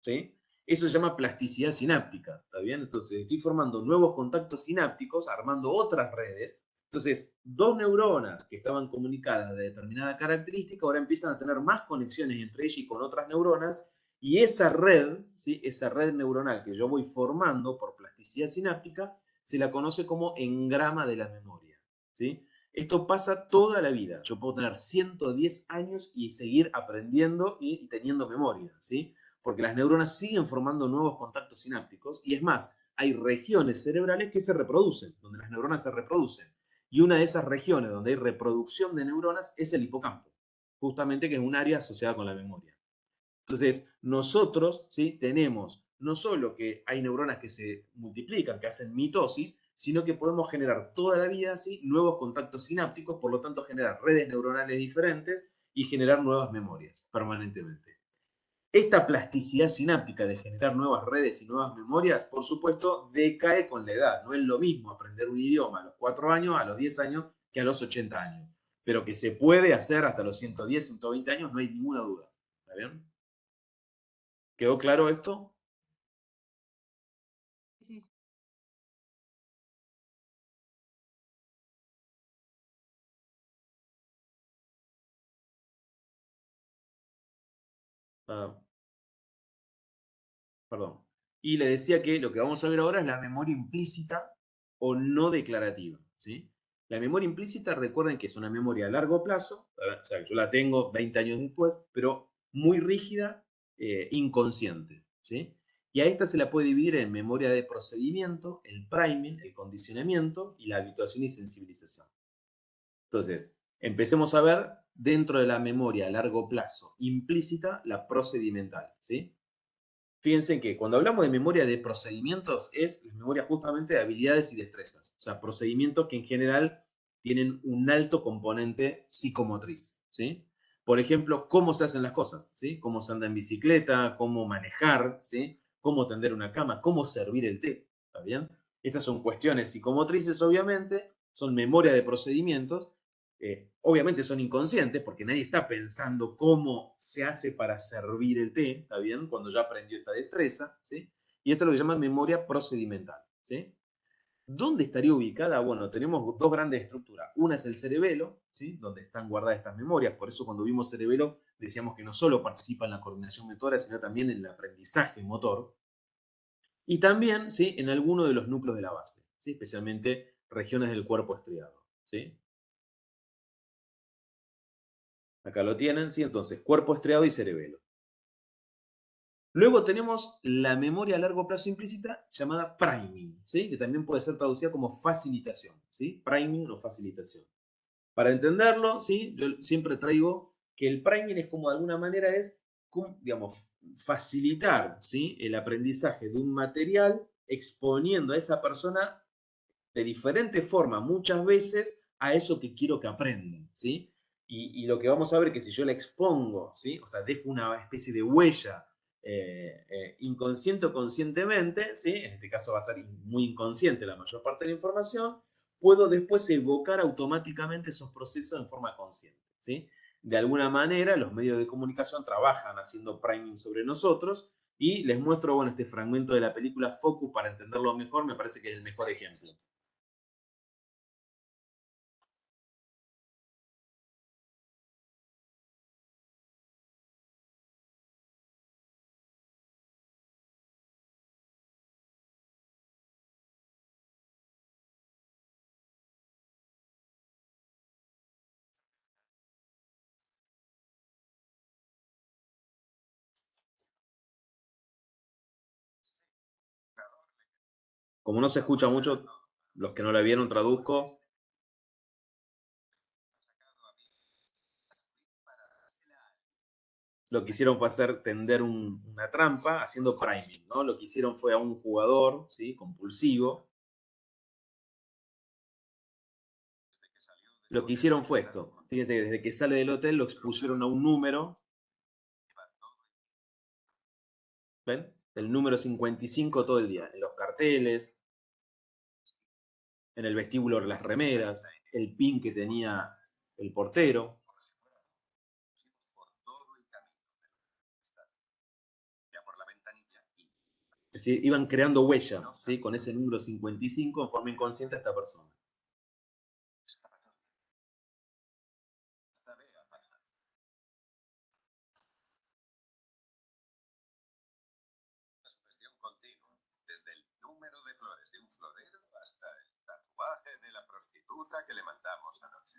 ¿sí? Eso se llama plasticidad sináptica, ¿está bien? Entonces estoy formando nuevos contactos sinápticos, armando otras redes. Entonces, dos neuronas que estaban comunicadas de determinada característica ahora empiezan a tener más conexiones entre ellas y con otras neuronas, y esa red, ¿sí? Esa red neuronal que yo voy formando por plasticidad sináptica, se la conoce como engrama de la memoria, ¿sí? Esto pasa toda la vida. Yo puedo tener 110 años y seguir aprendiendo y teniendo memoria, ¿sí? Porque las neuronas siguen formando nuevos contactos sinápticos y es más, hay regiones cerebrales que se reproducen, donde las neuronas se reproducen. Y una de esas regiones donde hay reproducción de neuronas es el hipocampo, justamente que es un área asociada con la memoria. Entonces, nosotros, ¿sí? Tenemos no solo que hay neuronas que se multiplican, que hacen mitosis, sino que podemos generar toda la vida, ¿sí? Nuevos contactos sinápticos, por lo tanto generar redes neuronales diferentes y generar nuevas memorias permanentemente. Esta plasticidad sináptica de generar nuevas redes y nuevas memorias, por supuesto, decae con la edad. No es lo mismo aprender un idioma a los 4 años, a los 10 años, que a los 80 años. Pero que se puede hacer hasta los 110, 120 años, no hay ninguna duda. ¿Está bien? ¿Quedó claro esto? Sí. Ah, perdón. Y le decía que lo que vamos a ver ahora es la memoria implícita o no declarativa, ¿sí? La memoria implícita, recuerden que es una memoria a largo plazo, o sea, yo la tengo 20 años después, pero muy rígida, inconsciente, ¿sí? Y a esta se la puede dividir en memoria de procedimiento, el priming, el condicionamiento y la habituación y sensibilización. Entonces, empecemos a ver dentro de la memoria a largo plazo implícita la procedimental, ¿sí? Fíjense que cuando hablamos de memoria de procedimientos, es la memoria justamente de habilidades y destrezas. O sea, procedimientos que en general tienen un alto componente psicomotriz, ¿sí? Por ejemplo, cómo se hacen las cosas, ¿sí? Cómo se anda en bicicleta, cómo manejar, ¿sí? Cómo tender una cama, cómo servir el té, ¿está bien? Estas son cuestiones psicomotrices, obviamente, son memoria de procedimientos. Obviamente son inconscientes porque nadie está pensando cómo se hace para servir el té, ¿está bien? Cuando ya aprendió esta destreza, ¿sí? Y esto es lo que llaman memoria procedimental, ¿sí? ¿Dónde estaría ubicada? Bueno, tenemos dos grandes estructuras. Una es el cerebelo, ¿sí? Donde están guardadas estas memorias. Por eso cuando vimos cerebelo decíamos que no solo participa en la coordinación motora, sino también en el aprendizaje motor. Y también, ¿sí? En alguno de los núcleos de la base, ¿sí? Especialmente regiones del cuerpo estriado, ¿sí? Acá lo tienen, ¿sí? Entonces, cuerpo estriado y cerebelo. Luego tenemos la memoria a largo plazo implícita llamada priming, ¿sí? Que también puede ser traducida como facilitación, ¿sí? Priming o facilitación. Para entenderlo, ¿sí? Yo siempre traigo que el priming es como de alguna manera es, digamos, facilitar, ¿sí? El aprendizaje de un material exponiendo a esa persona de diferente forma, muchas veces, a eso que quiero que aprendan, ¿sí? Y lo que vamos a ver es que si yo la expongo, ¿sí? O sea, dejo una especie de huella inconsciente o conscientemente, ¿sí? En este caso va a ser muy inconsciente la mayor parte de la información, puedo después evocar automáticamente esos procesos en forma consciente, ¿sí? De alguna manera, los medios de comunicación trabajan haciendo priming sobre nosotros y les muestro, bueno, este fragmento de la película Focus para entenderlo mejor, me parece que es el mejor ejemplo. Como no se escucha mucho, los que no la vieron traduzco. Lo que hicieron fue hacer tender una trampa haciendo priming, ¿no? Lo que hicieron fue a un jugador, ¿sí? Compulsivo. Lo que hicieron fue esto. Fíjense que desde que sale del hotel lo expusieron a un número. ¿Ven? El número 55 todo el día. En los carteles, en el vestíbulo de las remeras, el pin que tenía el portero. Es decir, iban creando huella, ¿sí? Con ese número 55 en forma inconsciente a esta persona. Desde el número de flores de un florero hasta el tatuaje de la prostituta que le mandamos anoche.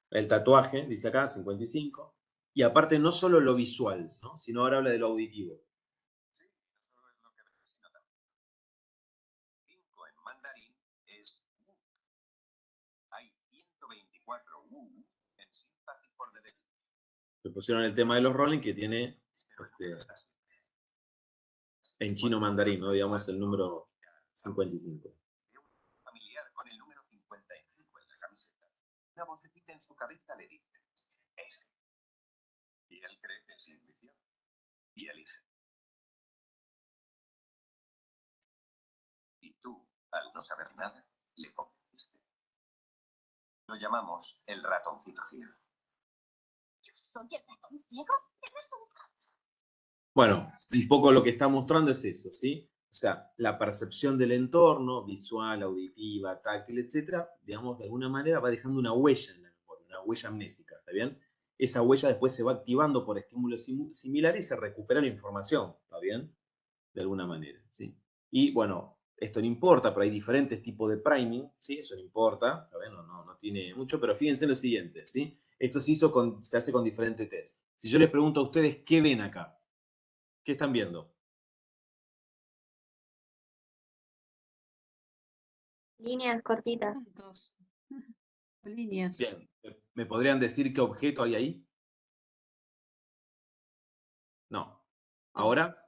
El tatuaje, dice acá, 55. Y aparte no solo lo visual, ¿no? Sino ahora habla de lo auditivo. Sí, no solo es lo que ves, sino también. 5 en mandarín es Wu. Hay 124 Wu en Sympathy for the Devil. Le pusieron el tema de los Rolling que tiene en chino mandarín, ¿no? Digamos el número 55. Familiar con el número 55 en la camiseta. Una vocecita en su cabeza le dice, ese. Y él cree que es intuición. Y elige. Y tú, al no saber nada, le convenciste. Lo llamamos el ratoncito ciego. ¿Yo soy el ratón ciego? Eres un... Bueno, un poco lo que está mostrando es eso, ¿sí? O sea, la percepción del entorno, visual, auditiva, táctil, etcétera, digamos, de alguna manera va dejando una huella en la memoria, una huella amnésica, ¿está bien? Esa huella después se va activando por estímulos similares y se recupera la información, ¿está bien? De alguna manera, ¿sí? Y bueno, esto no importa, pero hay diferentes tipos de priming, ¿sí? Eso no importa, ¿está bien? No tiene mucho, pero fíjense en lo siguiente, ¿sí? Esto se hace con diferentes test. Si yo les pregunto a ustedes, ¿qué ven acá? ¿Qué están viendo? Líneas cortitas. Puntos. Líneas. Bien, ¿me podrían decir qué objeto hay ahí? No. ¿Ahora?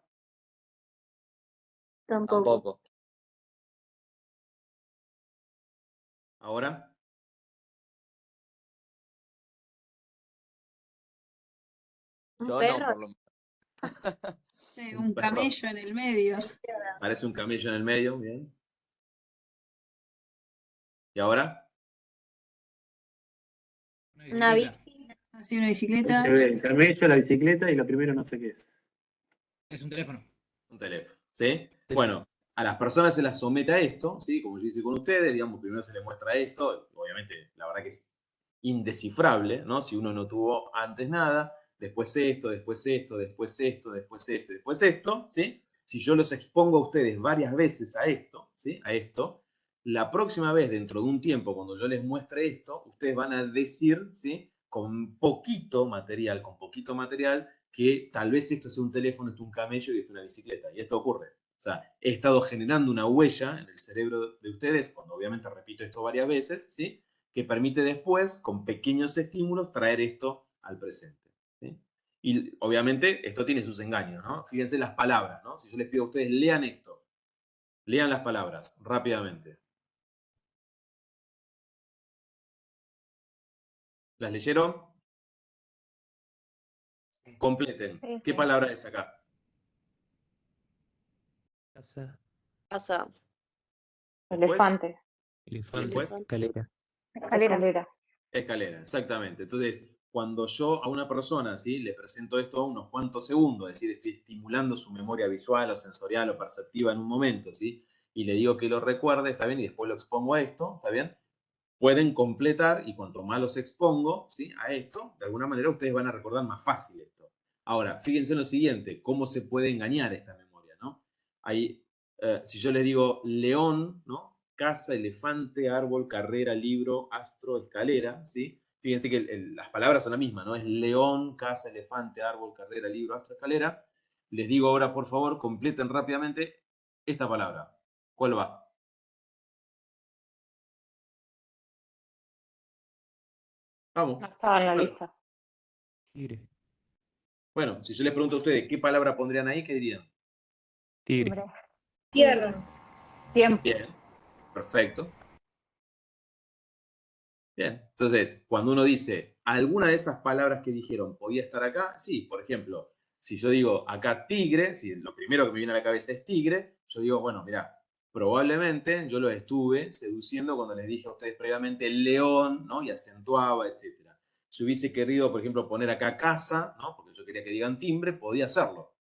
Tampoco. Tampoco. Ahora, ¿Un Yo no, perro? por lo menos. Sí, un un perro. camello en el medio. Parece un camello en el medio, bien. ¿Y ahora? Una bicicleta. bici. Así una bicicleta. El camello, la bicicleta y lo primero no sé qué es. Es un teléfono. Un teléfono, ¿sí? Bueno, a las personas se las somete a esto, ¿sí? Como yo hice con ustedes, digamos, primero se les muestra esto, obviamente, la verdad que es indescifrable, ¿no? Si uno no tuvo antes nada, después esto, después esto, después esto, después esto, después esto, ¿sí? Si yo los expongo a ustedes varias veces a esto, ¿sí? A esto, la próxima vez, dentro de un tiempo, cuando yo les muestre esto, ustedes van a decir, ¿sí? Con poquito material, que tal vez esto sea un teléfono, esto es un camello y esto es una bicicleta. Y esto ocurre. O sea, he estado generando una huella en el cerebro de ustedes, cuando obviamente repito esto varias veces, ¿sí? Que permite después, con pequeños estímulos, traer esto al presente, ¿sí? Y obviamente esto tiene sus engaños, ¿no? Fíjense las palabras, ¿no? Si yo les pido a ustedes, lean esto. Lean las palabras rápidamente. ¿Las leyeron? Completen. Sí, ¿Qué sí. palabra es acá? Casa, Casa, Después, Elefante, elefante, después, escalera. escalera. escalera, exactamente. Entonces, cuando yo a una persona, ¿sí? Le presento esto a unos cuantos segundos, es decir, estoy estimulando su memoria visual o sensorial o perceptiva en un momento, ¿sí? Y le digo que lo recuerde, ¿está bien? Y después lo expongo a esto, ¿está bien? Pueden completar, y cuanto más los expongo, ¿sí? A esto, de alguna manera ustedes van a recordar más fácil esto. Ahora, fíjense en lo siguiente, cómo se puede engañar esta memoria, ¿no? Ahí, si yo les digo león, ¿no? Casa, elefante, árbol, carrera, libro, astro, escalera, ¿sí? Fíjense que las palabras son las mismas, ¿no? Es león, casa, elefante, árbol, carrera, libro, astro, escalera. Les digo ahora, por favor, completen rápidamente esta palabra. ¿Cuál va? Vamos. No estaba en la Bueno, lista. Tigre, bueno, si yo les pregunto a ustedes qué palabra pondrían ahí, ¿qué dirían? tigre, Hombre. Tierra. Tiempo. Bien, perfecto. Bien, entonces, cuando uno dice alguna de esas palabras que dijeron podía estar acá, sí, por ejemplo, si yo digo acá tigre, si lo primero que me viene a la cabeza es tigre, yo digo, bueno, mirá, probablemente yo los estuve seduciendo cuando les dije a ustedes previamente león, ¿no? Y acentuaba, etcétera. Si hubiese querido, por ejemplo, poner acá casa, ¿no? Porque yo quería que digan timbre, podía hacerlo,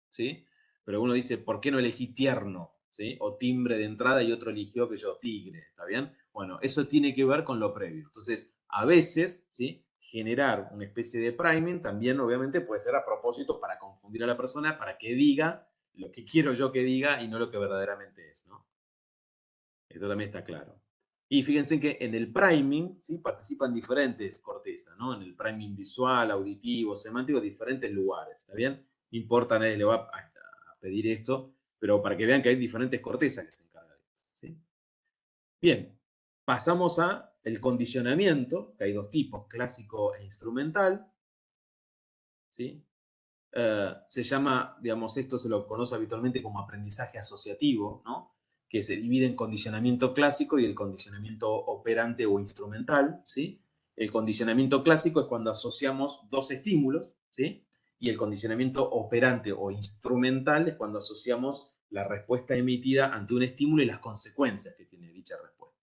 ¿sí? Pero uno dice, ¿por qué no elegí tierno? ¿Sí? O timbre de entrada y otro eligió que yo tigre, ¿está bien? Bueno, eso tiene que ver con lo previo. Entonces, a veces, ¿sí? Generar una especie de priming también obviamente puede ser a propósito para confundir a la persona, para que diga lo que quiero yo que diga y no lo que verdaderamente es, ¿no? Esto también está claro. Y fíjense que en el priming, ¿sí? Participan diferentes cortezas, ¿no? En el priming visual, auditivo, semántico, diferentes lugares, ¿está bien? No importa, nadie le va a pedir esto, pero para que vean que hay diferentes cortezas que se encargan de esto, ¿sí? Bien, pasamos a el condicionamiento, que hay dos tipos, clásico e instrumental, ¿sí? Se llama, digamos, esto se lo conoce habitualmente como aprendizaje asociativo, ¿no? Que se divide en condicionamiento clásico y el condicionamiento operante o instrumental, ¿sí? El condicionamiento clásico es cuando asociamos dos estímulos, ¿sí? Y el condicionamiento operante o instrumental es cuando asociamos la respuesta emitida ante un estímulo y las consecuencias que tiene dicha respuesta.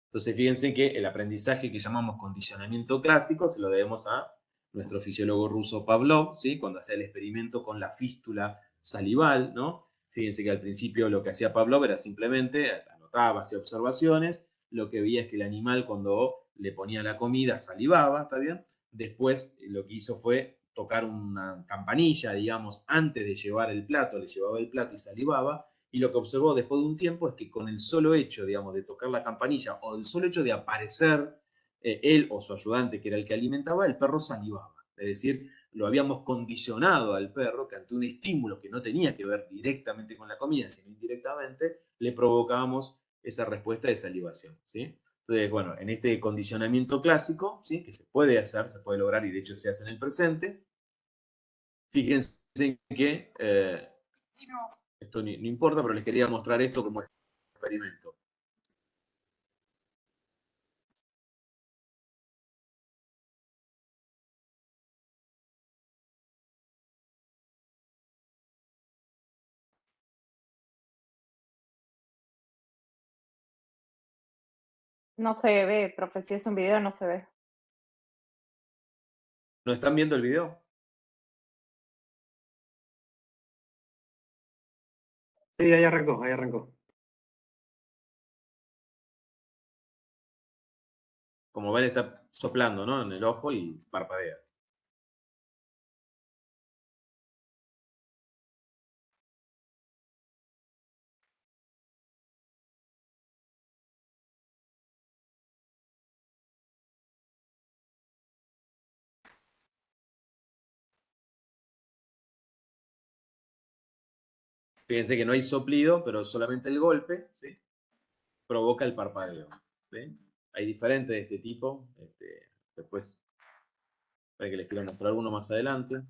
Entonces, fíjense que el aprendizaje que llamamos condicionamiento clásico se lo debemos a nuestro fisiólogo ruso Pavlov, ¿sí? Cuando hacía el experimento con la fístula salival, ¿no? Fíjense que al principio lo que hacía Pavlov era simplemente anotaba, hacía observaciones, lo que veía es que el animal cuando le ponía la comida salivaba, ¿está bien? Después lo que hizo fue tocar una campanilla, digamos, antes de llevar el plato, le llevaba el plato y salivaba, y lo que observó después de un tiempo es que con el solo hecho, digamos, de tocar la campanilla o el solo hecho de aparecer él o su ayudante, que era el que alimentaba, el perro salivaba. Es decir, lo habíamos condicionado al perro que ante un estímulo que no tenía que ver directamente con la comida, sino indirectamente, le provocábamos esa respuesta de salivación, ¿sí? Entonces, bueno, en este condicionamiento clásico, ¿sí? Que se puede hacer, se puede lograr y de hecho se hace en el presente, fíjense que Esto no importa, pero les quería mostrar esto como experimento. No se ve, profe, si es un video no se ve. ¿No están viendo el video? Sí, ahí arrancó, ahí arrancó. Como ven, está soplando, ¿no? En el ojo y parpadea. Fíjense que no hay soplido, pero solamente el golpe, ¿sí? Provoca el parpadeo, ¿sí? Hay diferentes de este tipo. Después, para que les quiero mostrar alguno más adelante.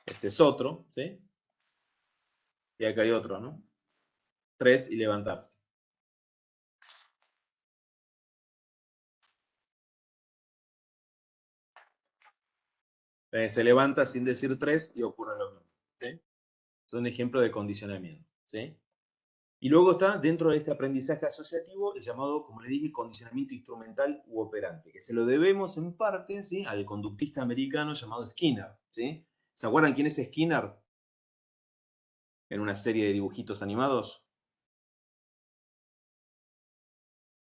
Este es otro, ¿sí? Y acá hay otro, ¿no? 3 y levantarse. Se levanta sin decir 3 y ocurre lo mismo, ¿sí? Son ejemplos de condicionamiento, ¿sí? Y luego está, dentro de este aprendizaje asociativo, el llamado, como les dije, condicionamiento instrumental u operante, que se lo debemos en parte, ¿sí?, al conductista americano llamado Skinner, ¿sí? ¿Se acuerdan quién es Skinner? En una serie de dibujitos animados.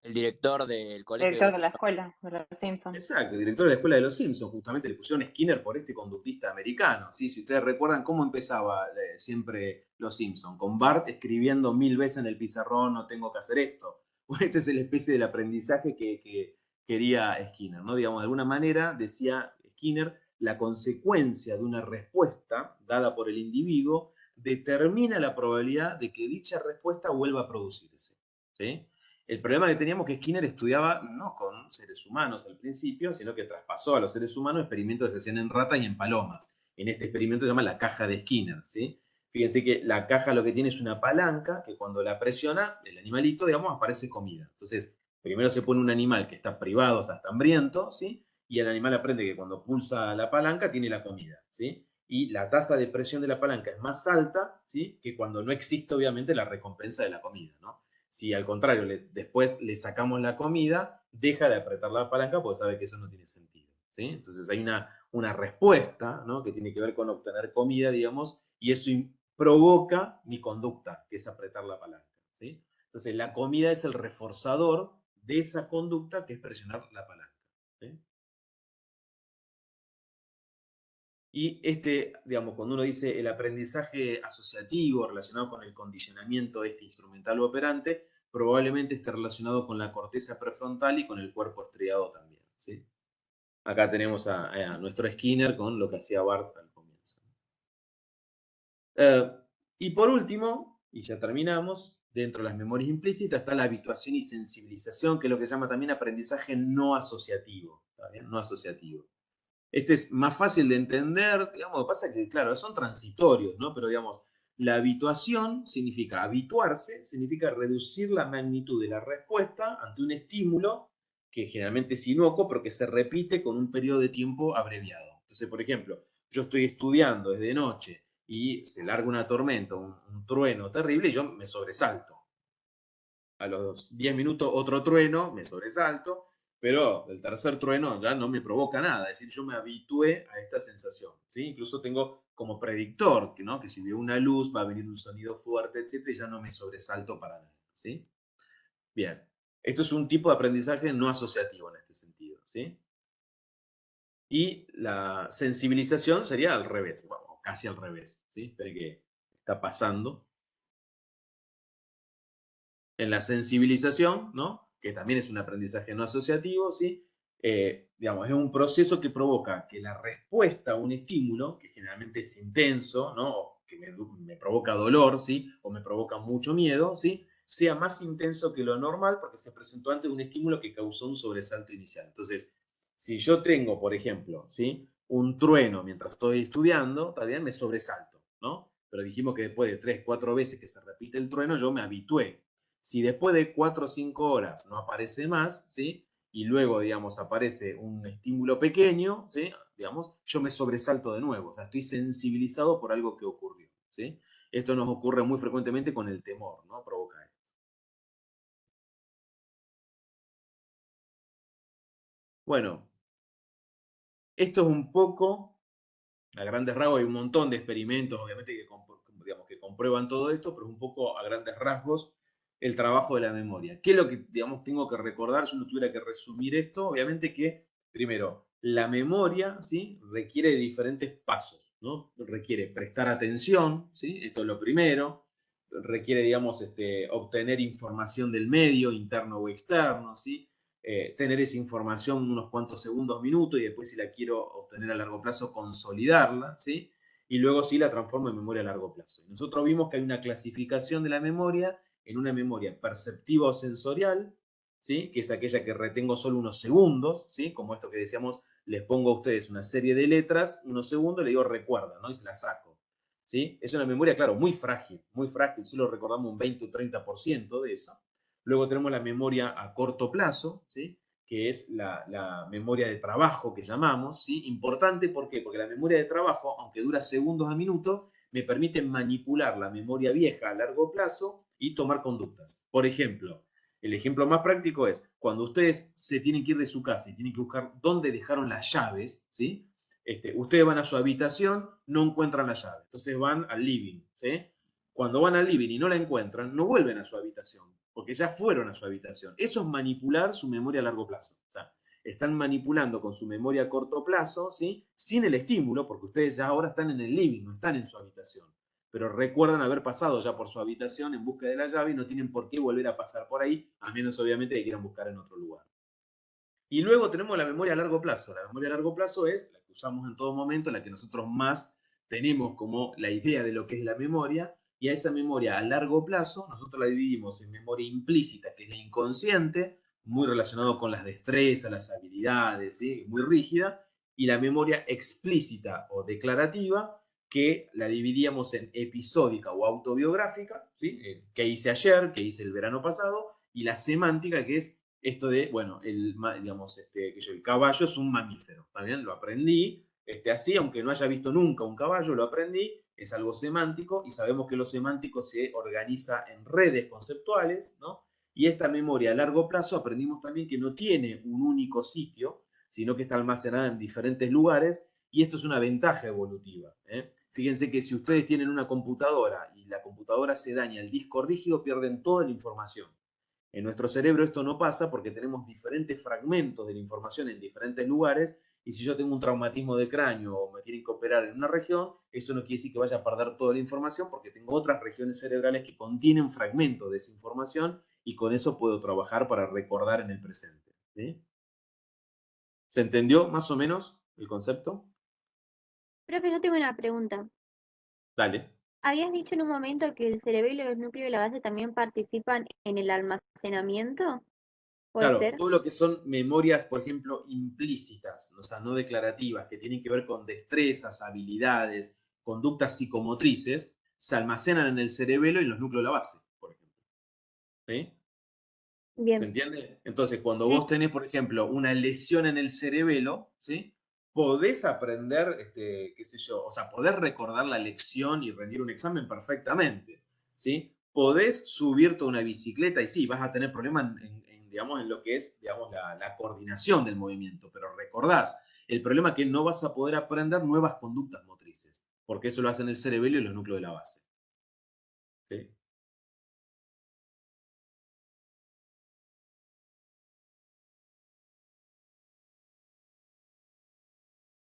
El director del colegio. Director de la escuela, de los Simpsons. Exacto, el director de la escuela de los Simpsons, justamente le pusieron Skinner por este conductista americano, ¿sí? Si ustedes recuerdan cómo empezaba siempre los Simpsons, con Bart escribiendo 1000 veces en el pizarrón, no tengo que hacer esto. Bueno, esta es la especie del aprendizaje que quería Skinner, ¿no? Digamos, de alguna manera, decía Skinner, la consecuencia de una respuesta dada por el individuo determina la probabilidad de que dicha respuesta vuelva a producirse, ¿sí? El problema que teníamos que Skinner estudiaba no con seres humanos al principio, sino que traspasó a los seres humanos experimentos que se hacían en ratas y en palomas. En este experimento se llama la caja de Skinner, ¿sí? Fíjense que la caja lo que tiene es una palanca que cuando la presiona, el animalito, digamos, aparece comida. Entonces, primero se pone un animal que está privado, está hambriento, ¿sí? Y el animal aprende que cuando pulsa la palanca tiene la comida, ¿sí? Y la tasa de presión de la palanca es más alta, ¿sí?, que cuando no existe, obviamente, la recompensa de la comida, ¿no? Si al contrario después le sacamos la comida, deja de apretar la palanca porque sabe que eso no tiene sentido, ¿sí? Entonces hay una respuesta, ¿no?, que tiene que ver con obtener comida, digamos, y eso provoca mi conducta, que es apretar la palanca, ¿sí? Entonces la comida es el reforzador de esa conducta, que es presionar la palanca, ¿sí? Y digamos, cuando uno dice el aprendizaje asociativo relacionado con el condicionamiento instrumental o operante, probablemente esté relacionado con la corteza prefrontal y con el cuerpo estriado también, ¿sí? Acá tenemos a nuestro Skinner con lo que hacía Bart al comienzo. Y por último, y ya terminamos, dentro de las memorias implícitas está la habituación y sensibilización, que es lo que se llama también aprendizaje no asociativo, ¿está bien? No asociativo. Este es más fácil de entender, digamos, lo que pasa es que, claro, son transitorios, ¿no? Pero, digamos, la habituación significa habituarse, significa reducir la magnitud de la respuesta ante un estímulo que generalmente es inocuo, pero que se repite con un periodo de tiempo abreviado. Entonces, por ejemplo, yo estoy estudiando desde noche y se larga una tormenta, un trueno terrible, y yo me sobresalto. A los 10 minutos otro trueno, me sobresalto, pero el tercer trueno ya no me provoca nada, es decir, yo me habitué a esta sensación, ¿sí? Incluso tengo como predictor, ¿no?, que si veo una luz va a venir un sonido fuerte, etcétera, y ya no me sobresalto para nada, ¿sí? Bien, esto es un tipo de aprendizaje no asociativo en este sentido, ¿sí? Y la sensibilización sería al revés, bueno, casi al revés, ¿sí? Espere que está pasando. En la sensibilización, ¿no?, que también es un aprendizaje no asociativo, ¿sí? Digamos, es un proceso que provoca que la respuesta a un estímulo, que generalmente es intenso, ¿no?, que me provoca dolor, ¿sí? O me provoca mucho miedo, ¿sí? Sea más intenso que lo normal porque se presentó ante un estímulo que causó un sobresalto inicial. Entonces, si yo tengo, por ejemplo, ¿sí? Un trueno mientras estoy estudiando, también me sobresalto, ¿no? Pero dijimos que después de 3, 4 veces que se repite el trueno, yo me habitué. Si después de 4 o 5 horas no aparece más, ¿sí? Y luego, digamos, aparece un estímulo pequeño, ¿sí? Digamos, yo me sobresalto de nuevo. O sea, estoy sensibilizado por algo que ocurrió, ¿sí? Esto nos ocurre muy frecuentemente con el temor, ¿no? Provoca esto. Bueno, esto es un poco, a grandes rasgos, hay un montón de experimentos, obviamente, digamos, que comprueban todo esto, pero un poco a grandes rasgos el trabajo de la memoria. ¿Qué es lo que, digamos, tengo que recordar? Si uno tuviera que resumir esto, obviamente que, primero, la memoria, ¿sí? Requiere de diferentes pasos, ¿no? Requiere prestar atención, ¿sí? Esto es lo primero. Requiere, digamos, obtener información del medio, interno o externo, ¿sí? Tener esa información unos cuantos segundos, minutos, y después, si la quiero obtener a largo plazo, consolidarla, ¿sí? Y luego sí la transformo en memoria a largo plazo. Y nosotros vimos que hay una clasificación de la memoria en una memoria perceptiva o sensorial, ¿sí? Que es aquella que retengo solo unos segundos, ¿sí? Como esto que decíamos, les pongo a ustedes una serie de letras, unos segundos, le digo recuerda, ¿no? Y se la saco, ¿sí? Es una memoria, claro, muy frágil, solo recordamos un 20 o 30% de eso. Luego tenemos la memoria a corto plazo, ¿sí? Que es la memoria de trabajo que llamamos, ¿sí? Importante, ¿por qué? Porque la memoria de trabajo, aunque dura segundos a minutos, me permite manipular la memoria vieja a largo plazo y tomar conductas. Por ejemplo, el ejemplo más práctico es cuando ustedes se tienen que ir de su casa y tienen que buscar dónde dejaron las llaves, ¿sí? Ustedes van a su habitación, no encuentran la llave, entonces van al living, ¿sí? Cuando van al living y no la encuentran, no vuelven a su habitación, porque ya fueron a su habitación. Eso es manipular su memoria a largo plazo. O sea, están manipulando con su memoria a corto plazo, ¿sí? Sin el estímulo, porque ustedes ya ahora están en el living, no están en su habitación. Pero recuerdan haber pasado ya por su habitación en busca de la llave y no tienen por qué volver a pasar por ahí, a menos obviamente que quieran buscar en otro lugar. Y luego tenemos la memoria a largo plazo. La memoria a largo plazo es la que usamos en todo momento, la que nosotros más tenemos como la idea de lo que es la memoria, y a esa memoria a largo plazo nosotros la dividimos en memoria implícita, que es la inconsciente, muy relacionado con las destrezas, las habilidades, ¿sí? Muy rígida, y la memoria explícita o declarativa, que la dividíamos en episódica o autobiográfica, ¿sí? Que hice ayer, que hice el verano pasado, y la semántica, que es esto de, bueno, digamos, el caballo es un mamífero, ¿también? Lo aprendí, así, aunque no haya visto nunca un caballo, lo aprendí, es algo semántico, y sabemos que lo semántico se organiza en redes conceptuales, ¿no? Y esta memoria a largo plazo aprendimos también que no tiene un único sitio, sino que está almacenada en diferentes lugares, y esto es una ventaja evolutiva, ¿eh? Fíjense que si ustedes tienen una computadora y la computadora se daña, el disco rígido, pierden toda la información. En nuestro cerebro esto no pasa porque tenemos diferentes fragmentos de la información en diferentes lugares, y si yo tengo un traumatismo de cráneo o me tienen que operar en una región, eso no quiere decir que vaya a perder toda la información, porque tengo otras regiones cerebrales que contienen fragmentos de esa información, y con eso puedo trabajar para recordar en el presente, ¿sí? ¿Se entendió más o menos el concepto? Profe, yo tengo una pregunta. Dale. Habías dicho en un momento que el cerebelo y el núcleo de la base también participan en el almacenamiento. ¿Puede Claro, ser? todo lo que son memorias, por ejemplo, implícitas, o sea, no declarativas, que tienen que ver con destrezas, habilidades, conductas psicomotrices, se almacenan en el cerebelo y en los núcleos de la base, por ejemplo. ¿Sí? ¿Se Bien. entiende? Entonces, cuando Sí. vos tenés, por ejemplo, una lesión en el cerebelo, ¿sí? Podés aprender, qué sé yo, o sea, podés recordar la lección y rendir un examen perfectamente, ¿sí? Podés subirte a una bicicleta y sí, vas a tener problemas digamos, en lo que es, digamos, la coordinación del movimiento, pero recordás, el problema es que no vas a poder aprender nuevas conductas motrices, porque eso lo hacen el cerebelo y los núcleos de la base, ¿sí?